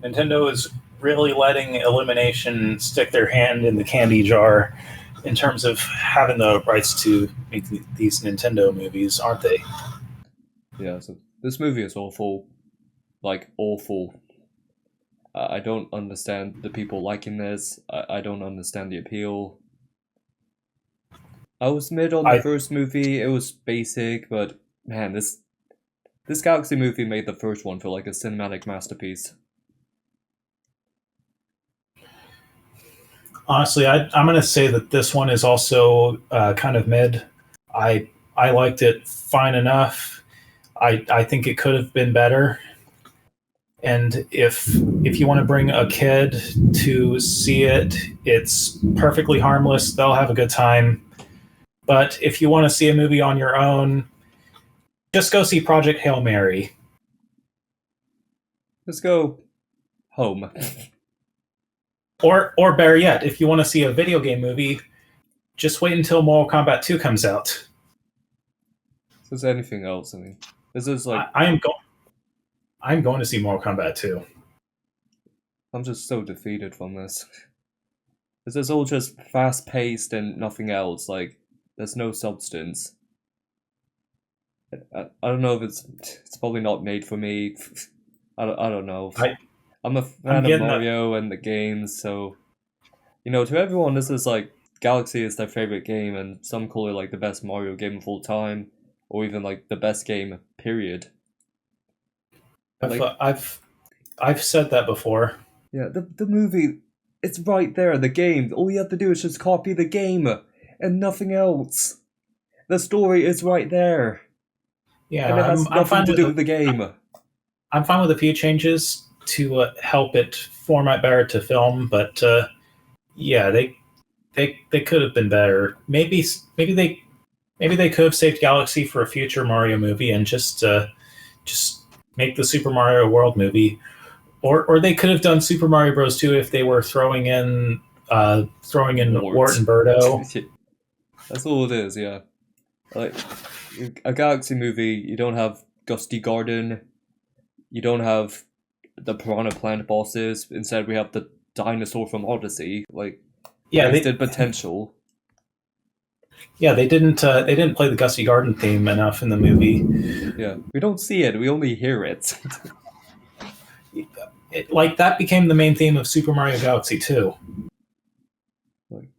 Nintendo is really letting Illumination stick their hand in the candy jar in terms of having the rights to make these Nintendo movies, aren't they? Yeah, so This movie is awful, like awful. I don't understand the people liking this. I don't understand the appeal. I was mid on the I first movie. It was basic, but man, this Galaxy movie made the first one feel like a cinematic masterpiece. honestly, I'm going to say that this one is also kind of mid. I liked it fine enough. I think it could have been better. And if you want to bring a kid to see it, it's perfectly harmless. They'll have a good time. But if you want to see a movie on your own, just go see Project Hail Mary. Let's go home. Or better yet, if you want to see a video game movie, just wait until Mortal Kombat 2 comes out. If there's anything else, I mean, this is like I'm going to see Mortal Kombat 2. I'm just so defeated from this. This is all just fast paced and nothing else. Like there's no substance. I don't know if it's probably not made for me. I don't know. I I'm a I'm fan of getting that. Mario and the games, so to everyone this is like Galaxy is their favorite game, and some call it like the best Mario game of all time, or even like the best game. Period. I've Like I've said that before. yeah, the movie, it's right there. The game, all you have to do is just copy the game, and nothing else. The story is right there, Yeah, and it has I'm nothing fine to with do with the game. I'm fine with a few changes to help it format better to film, but yeah, they could have been better. Maybe they could have saved Galaxy for a future Mario movie and just make the Super Mario World movie, or they could have done Super Mario Bros. 2 if they were throwing in Wart Wart. and Birdo. That's all it is. Yeah, like a Galaxy movie. You don't have Gusty Garden. You don't have the Piranha Plant bosses. Instead, we have the dinosaur from Odyssey. Like Yeah, wasted potential. they didn't play the Gusty Garden theme enough in the movie. Yeah, we don't see it. We only hear it. Like that became the main theme of Super Mario Galaxy 2. Like,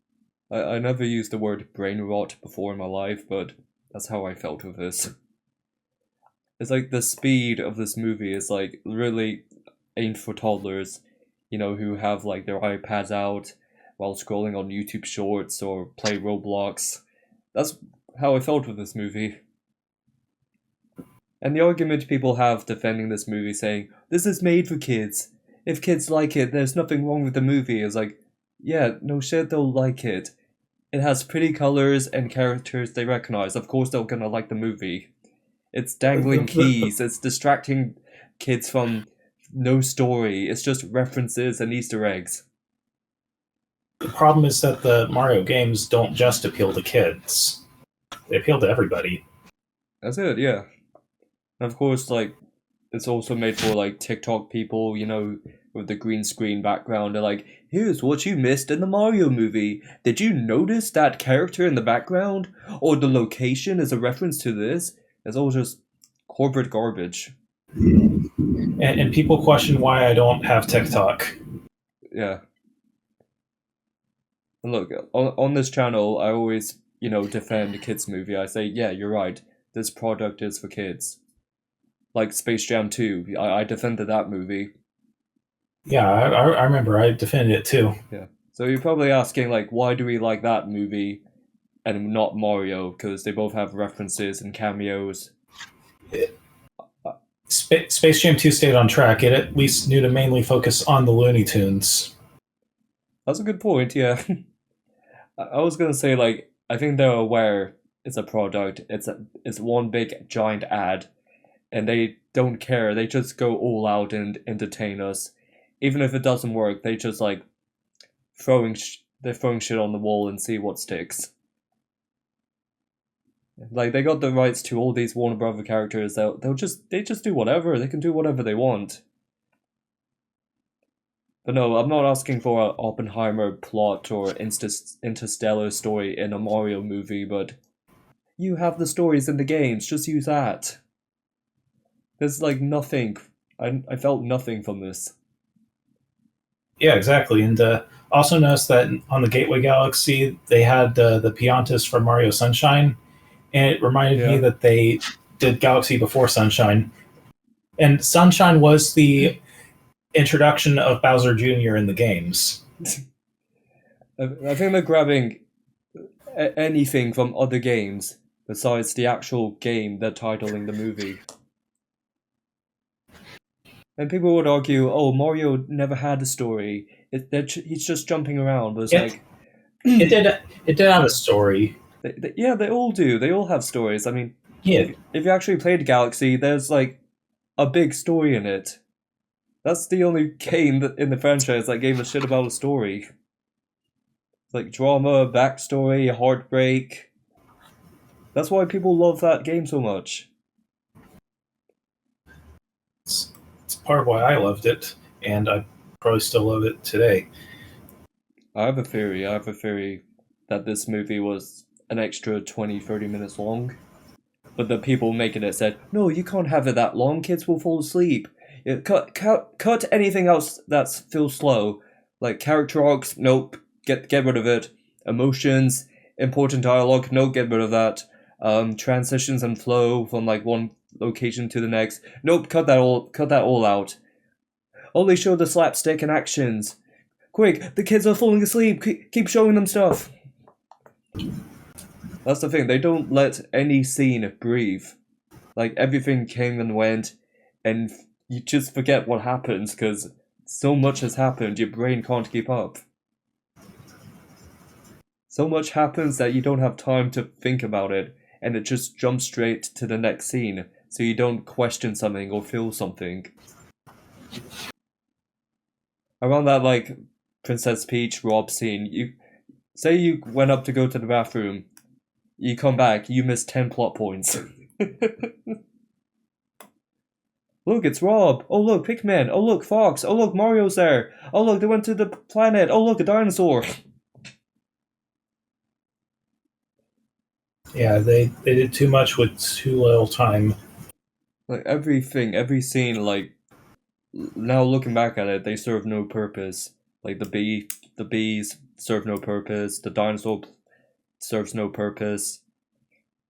I never used the word brain rot before in my life, but that's how I felt with this. It's like the speed of this movie is like really aimed for toddlers, who have like their iPads out while scrolling on YouTube Shorts or play Roblox. That's how I felt with this movie. And the argument people have defending this movie saying, this is made for kids. If kids like it, there's nothing wrong with the movie. Is like, yeah, no shit, they'll like it. It has pretty colors and characters they recognize. Of course, they're gonna like the movie. It's dangling keys. It's distracting kids from no story. It's just references and Easter eggs. The problem is that the Mario games don't just appeal to kids; they appeal to everybody. That's it, yeah. And of course, like, it's also made for, like, TikTok people, with the green screen background. They're like, here's what you missed in the Mario movie. Did you notice that character in the background? Or the location is a reference to this? It's all just corporate garbage. And people question why I don't have TikTok. Yeah. And look, on this channel, I always, defend a kids' movie. I say, yeah, you're right. This product is for kids. Like Space Jam 2. I defended that movie. Yeah, I remember I defended it too. Yeah. So you're probably asking, like, why do we like that movie and not Mario? Because they both have references and cameos. Space Jam 2 stayed on track. It at least knew to mainly focus on the Looney Tunes. That's a good point, yeah. I was gonna say, like, I think they're aware it's a product. It's one big giant ad, and they don't care. They just go all out and entertain us. Even if it doesn't work, they just like they're throwing shit on the wall and see what sticks. Like they got the rights to all these Warner Brother characters. They just do whatever. They can do whatever they want. But no, I'm not asking for an Oppenheimer plot or Interstellar story in a Mario movie. But you have the stories in the games. Just use that. There's like nothing. I felt nothing from this. Yeah, exactly. And also noticed that on the Gateway Galaxy, they had the Piantis from Mario Sunshine, and it reminded me Yeah. that they did Galaxy before Sunshine. And Sunshine was the introduction of Bowser Jr. in the games. I think they're grabbing anything from other games besides the actual game they're titling the movie. And people would argue, "Oh, Mario never had a story. He's just jumping around." But it's It, like, it did have a story. yeah, they all do. They all have stories. I mean, Yeah, if you actually played Galaxy, there's like a big story in it. That's the only game in the franchise that gave a shit about a story. Like drama, backstory, heartbreak. That's why people love that game so much. it's part of why I loved it, and I probably still love it today. I have a theory. I have a theory that this movie was an extra 20, 30 minutes long. But the people making it said, no, you can't have it that long. Kids will fall asleep. Yeah, cut anything else that feels slow. Like character arcs, nope. Get rid of it. Emotions, important dialogue, nope, get rid of that. Transitions and flow from like one location to the next. Nope, cut that all out. Only show the slapstick and actions. Quick, the kids are falling asleep. Keep showing them stuff. That's the thing. They don't let any scene breathe. Like everything came and went, and you just forget what happens because so much has happened. Your brain can't keep up. So much happens that you don't have time to think about it, and it just jumps straight to the next scene, so you don't question something or feel something. Around that like Princess Peach Rob scene, you say you went up to go to the bathroom, you come back, you miss 10 plot points. Look, it's Rob. Oh look, Pikmin. Oh look, Fox. Oh look, Mario's there. Oh look, they went to the planet. Oh look, a dinosaur. Yeah, they did too much with too little time. Like everything, every scene, like now looking back at it, they serve no purpose. Like the bees serve no purpose. The dinosaur serves no purpose.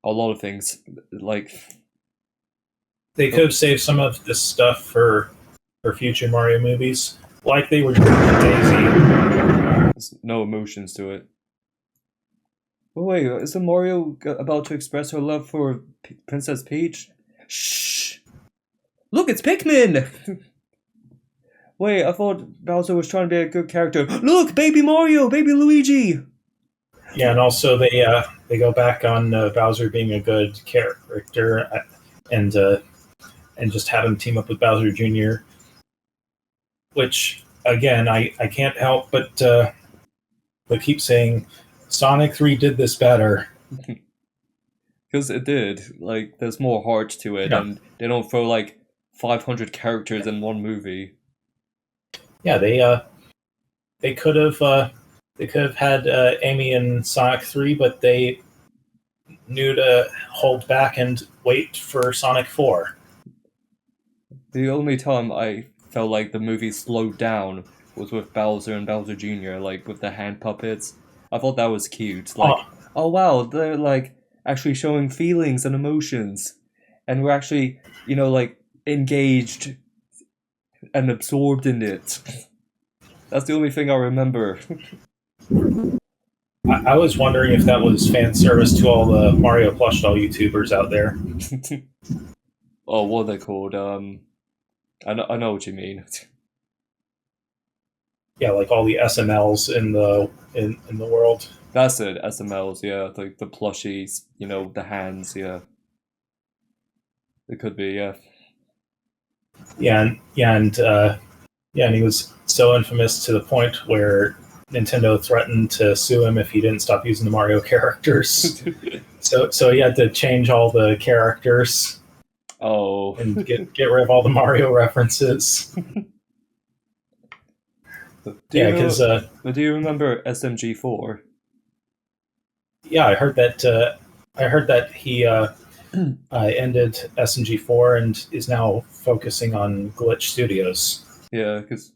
A lot of things, like They could have saved some of this stuff for future Mario movies, like they were doing with Daisy. there's no emotions to it. Oh wait, isn't Mario about to express her love for Princess Peach? Shh! Look, it's Pikmin! Wait, I thought Bowser was trying to be a good character. Look, baby Mario, baby Luigi! Yeah, and also they go back on Bowser being a good character, and just have him team up with Bowser Jr. Which again, I can't help but keep saying Sonic 3 did this better. Because it did. Like, there's more heart to it, Yeah, and they don't throw like 500 characters in one movie. yeah, they could have had Amy in Sonic 3, but they knew to hold back and wait for Sonic 4. The only time I felt like the movie slowed down was with Bowser and Bowser Jr., like with the hand puppets. I thought that was cute. Like, Oh, oh wow, they're like actually showing feelings and emotions. And we're actually, like engaged and absorbed in it. That's the only thing I remember. I was wondering if that was fan service to all the Mario plush doll YouTubers out there. Oh, what are they called? I know what you mean. Yeah, like all the SMLs in the world. That's it, SMLs, yeah, like the plushies, the hands, yeah. It could be, yeah. And he was so infamous to the point where Nintendo threatened to sue him if he didn't stop using the Mario characters. So he had to change all the characters Oh. and get rid of all the Mario references. Because Do you remember SMG4? yeah, I heard that he ended SMG4 and is now focusing on Glitch Studios. Yeah, because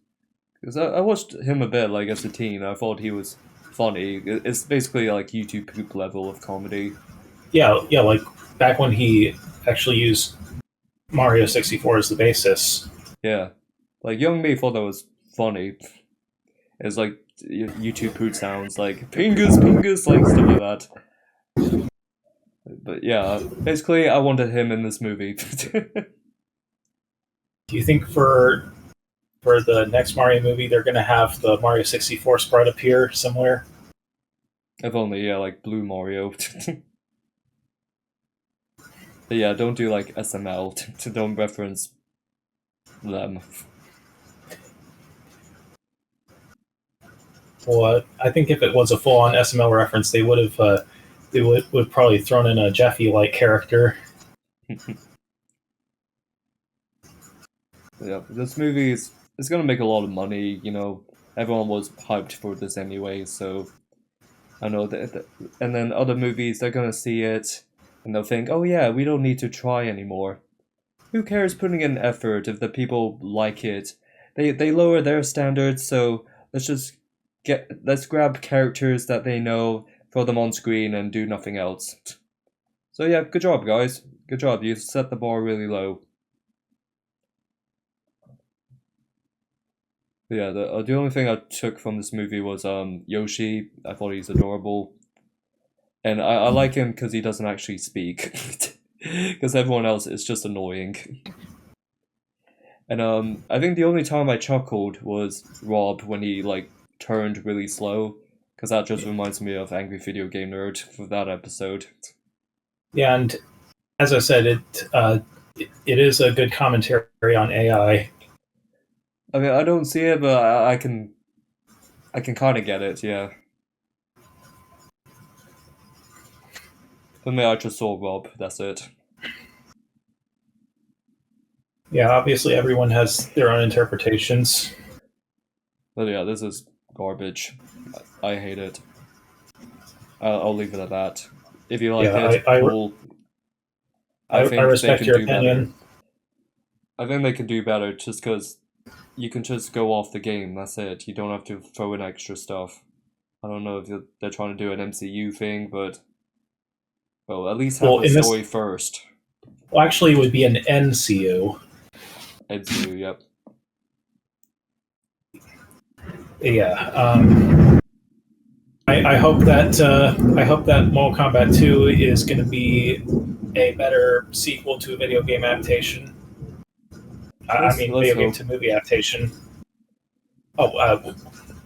I watched him a bit like as a teen. I thought he was funny. It's basically like YouTube poop level of comedy. Yeah, like back when he actually used Mario 64 as the basis. Yeah, like young me thought that was funny. It's like YouTube poop sounds like pingus pingus like stuff like that. But yeah, basically I wanted him in this movie. Do you think for the next Mario movie they're going to have the Mario 64 sprite appear somewhere? If only, yeah, like Blue Mario. But yeah, don't do like SML. Don't reference them. Well, I think if it was a full-on SML reference, they would probably thrown in a Jeffy-like character. Yeah, this movie is it's gonna make a lot of money. You know, everyone was hyped for this anyway, so I know that. And then other movies, they're gonna see it and they'll think, oh yeah, we don't need to try anymore. Who cares putting in effort if the people like it? They lower their standards, so let's grab characters that they know, throw them on screen, and do nothing else. So yeah, good job, guys. Good job. You set the bar really low. But yeah, the only thing I took from this movie was Yoshi. I thought he's adorable, and I like him because he doesn't actually speak, because everyone else is just annoying. And I think the only time I chuckled was Rob when he like turned really slow, because that just reminds me of Angry Video Game Nerd for that episode. Yeah, and as I said, it is a good commentary on AI. I mean, I don't see it, but I can kind of get it. Yeah. For me, I just saw Rob. That's it. Yeah, obviously everyone has their own interpretations. But yeah, this is garbage. I hate it. I'll leave it at that. If you like Yeah, it, cool. I I think they respect can your do better. opinion. I think they can do better just because you can just go off the game. That's it. You don't have to throw in extra stuff. I don't know if they're trying to do an MCU thing, but well, at least have Well, the in this, story first. well, actually, it would be an NCU. MCU, yep. Yeah. I hope that Mortal Kombat 2 is going to be a better sequel to a video game adaptation. Let's Video game hope. to movie adaptation. Oh,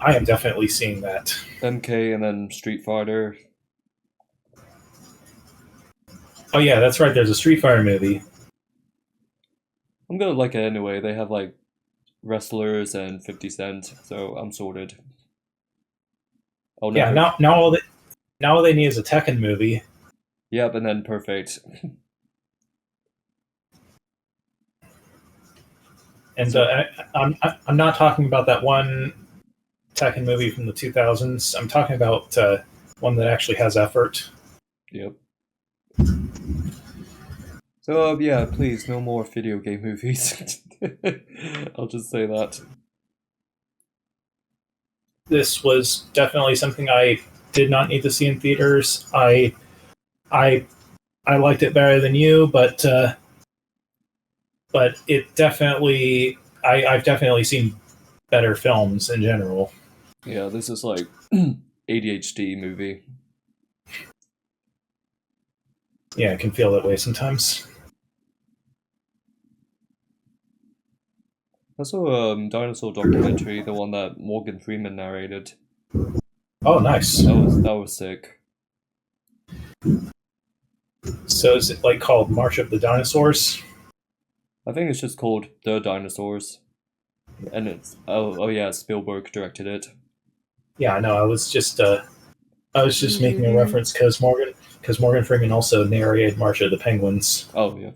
I am definitely seeing that. MK and then Street Fighter. Oh yeah, that's right. There's a Street Fighter movie. I'm gonna like it anyway. They have like wrestlers and 50 Cent, so I'm sorted. Oh, Yeah, never. now all they need is a Tekken movie. Yep, and then perfect. And So, I'm not talking about that one Tekken movie from the 2000s. I'm talking about one that actually has effort. yep. So, yeah, please, no more video game movies. I'll just say that. This was definitely something I did not need to see in theaters. I I liked it better than you, but it definitely I've definitely seen better films in general. Yeah, this is like ADHD movie. Yeah, I can feel that way sometimes. I saw a dinosaur documentary, the one that Morgan Freeman narrated. Oh, nice. That was sick. So is it like called March of the Dinosaurs? I think it's just called The Dinosaurs, and it's oh yeah, Spielberg directed it. Yeah, I know. I was just making a reference because Morgan Freeman also narrated March of the Penguins. Oh yeah.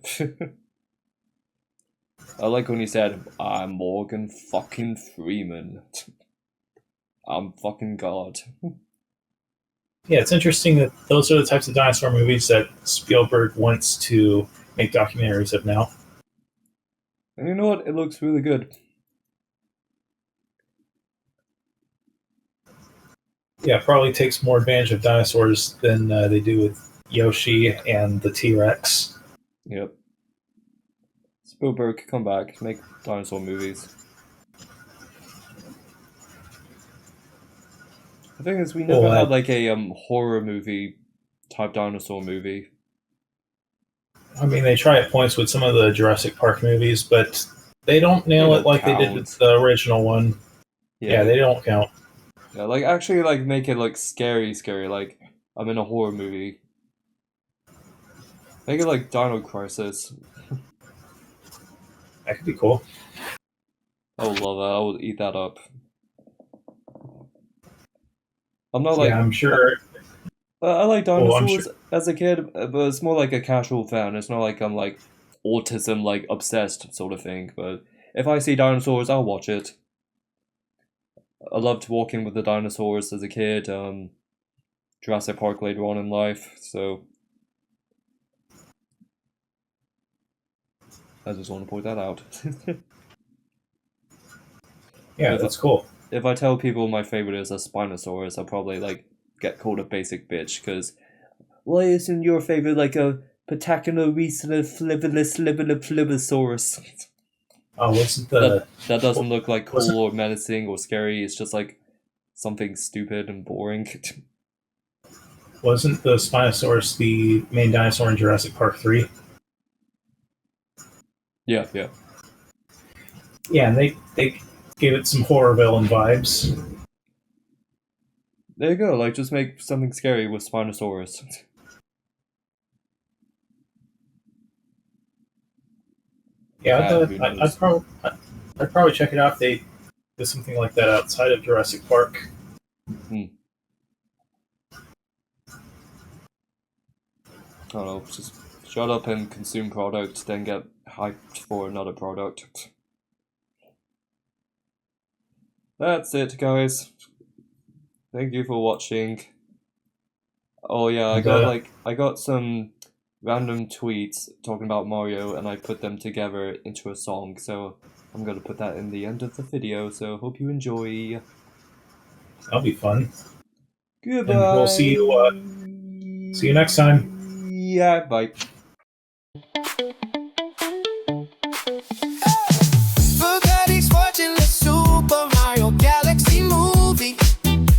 I like when he said, "I'm Morgan fucking Freeman. I'm fucking God." Yeah, it's interesting that those are the types of dinosaur movies that Spielberg wants to make documentaries of now. And you know what? It looks really good. Yeah, probably takes more advantage of dinosaurs than they do with Yoshi and the T Rex. Yep. Spielberg, come back, make dinosaur movies. The thing is, we never Well, had like a horror movie type dinosaur movie. I mean, they try at points with some of the Jurassic Park movies, but they don't They nail it don't like they did with count. the original one. Yeah, they don't count. Yeah, like actually, like make it like scary, scary. Like I'm in a horror movie. Make it like Dino Crisis. That could be cool. I would love that. I would eat that up. I'm not Yeah, like I'm sure. I like Well, I'm sure. dinosaurs as a kid, but it's more like a casual fan. It's not like I'm like autism like obsessed sort of thing. But if I see dinosaurs, I'll watch it. I loved walking with the dinosaurs as a kid. Jurassic Park later on in life. So I just want to point that out. Yeah, if that's cool. if I tell people my favorite is a Spinosaurus, I'll probably like get called a basic bitch because why isn't your favorite like a Patagonosaurus? Oh, wasn't That doesn't look like wasn't cool or menacing or scary. It's just like something stupid and boring. wasn't the Spinosaurus the main dinosaur in Jurassic Park 3? Yeah, yeah. Yeah, and they gave it some horror villain vibes. There you go. Like just make something scary with Spinosaurus. Yeah, Bad, who knows? I'd probably check it out if they did something like that outside of Jurassic Park. Hmm. I don't know. Just shut up and consume product, then get hyped for another product. That's it, guys. Thank you for watching. Oh yeah, And I got some random tweets talking about Mario and I put them together into a song, so I'm gonna put that in the end of the video, so hope you enjoy. that'll be fun. Goodbye. And we'll see you next time. Yeah, bye. Everybody's watching the Super Mario Galaxy movie.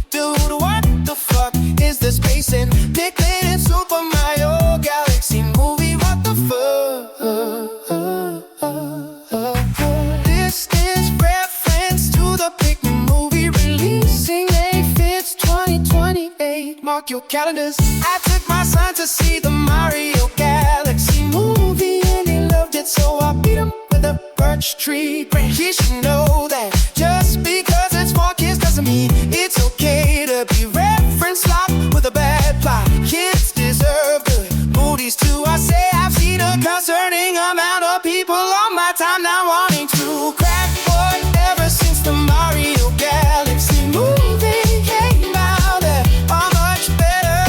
Dude, what the fuck is the space in Pikmin and Super Mario Galaxy movie? What the fuck? This is reference to the Pikmin movie releasing May 5th, 2028. Mark your calendars. I took my son to see the Mario Galaxy movie and he loved it, so I beat him with a birch tree branch. He should know that just because it's for kids doesn't mean it's okay to be reference locked with a bad plot. Kids deserve good movies too. I say I've seen a concerning amount of people on my time now wanting to crack boy ever since the Mario Galaxy movie came out. There are much better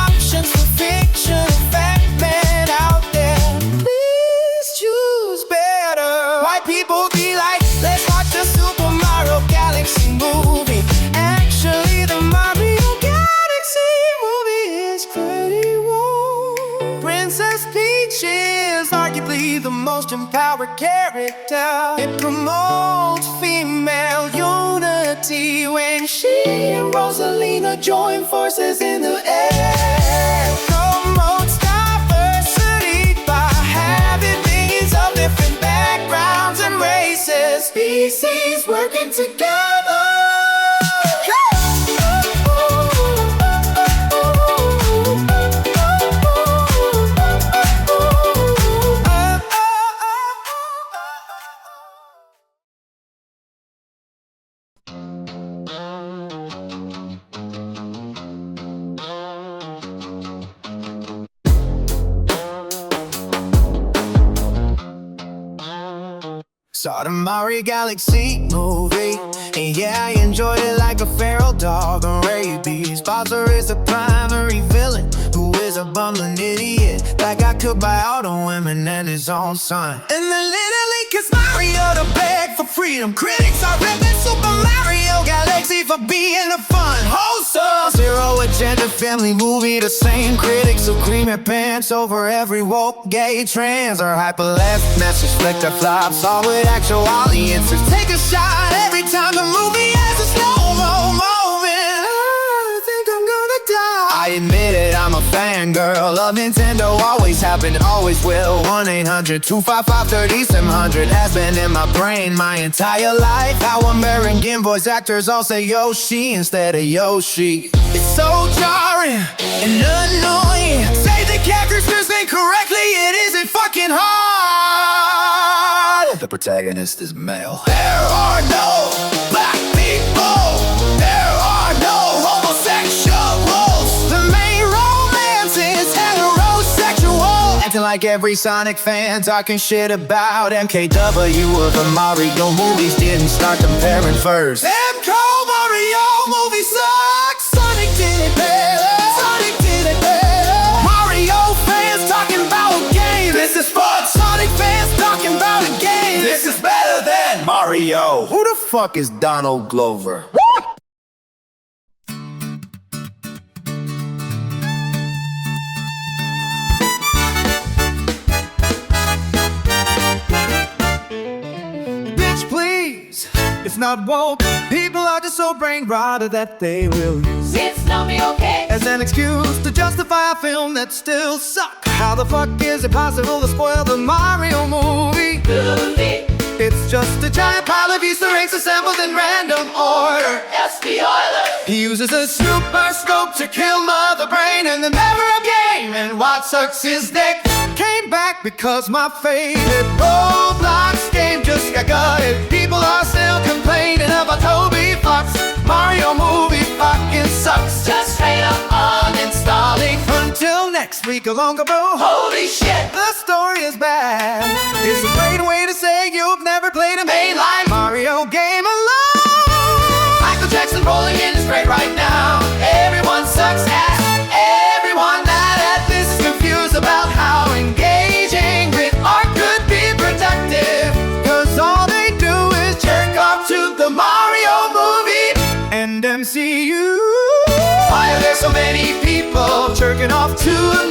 options for fictional fat men out there. Please choose better. White people be like, let's watch the Super Mario Galaxy movie. Actually, the Mario Galaxy movie is pretty warm. Princess Peach is arguably the most empowered character. It promotes female unity when she and Rosalina join forces in the air. Promotes diversity by having beings of different backgrounds and races. Species working together. Saw the Mario Galaxy movie And yeah, I enjoyed it like a feral dog on rabies. Bowser is the primary villain, who is a bumbling idiot that got killed by all the women and his own son. And then literally kiss Mario to beg for freedom. Critics are ripping Super Mario Galaxy for being a fun, wholesome, zero agenda family movie. The same critics who cream their pants over every woke, gay, trans, or hyper left message flick their flops, all with actual audiences. Take a shot every time the movie has a slow-mo moment. I think I'm gonna die. I admit it, I'm a fangirl of Nintendo. Always happened, always will. 1-800-255-3700 has been in my brain my entire life. How American voice actors all say Yoshi instead of Yoshi. It's so jarring and annoying. Say the characters incorrectly, it isn't fucking hard. The protagonist is male. There are no black people. There are no homosexuals. The main romance is heterosexual. Acting like every Sonic fan talking shit about MKW or the Mario movies didn't start comparing first. MK Mario movie sucks. Sonic did it better. Sonic did it better. Mario fans talking about a game. This is fun. Sonic fans talking about a game. This is better than Mario. Who the fuck is Donald Glover? Bitch, please. It's not woke. People are just so brain rotted that they will use It's not me, okay? as an excuse to justify a film that still sucks. How the fuck is it possible to spoil the Mario movie? It's just a giant pile of Easter eggs assembled in random order. SP Euler. He uses a super scope to kill Mother Brain and the never a game. And what sucks is they came back because my favorite Roblox game just got gutted. People are still complaining about Toby Fox. Mario movie fucking sucks. Just straight up uninstalling. Until next week, along bro. Holy shit. The story is bad. It's a great way to say you've never played a mainline Mario game alone. Michael Jackson rolling in his grave right now. Everyone sucks ass. Everyone mad at this is confused about how engaging with art could be productive. Cause all they do is Jerk off to the Mario movie. and MCU. Why are there so many people Jerking off to a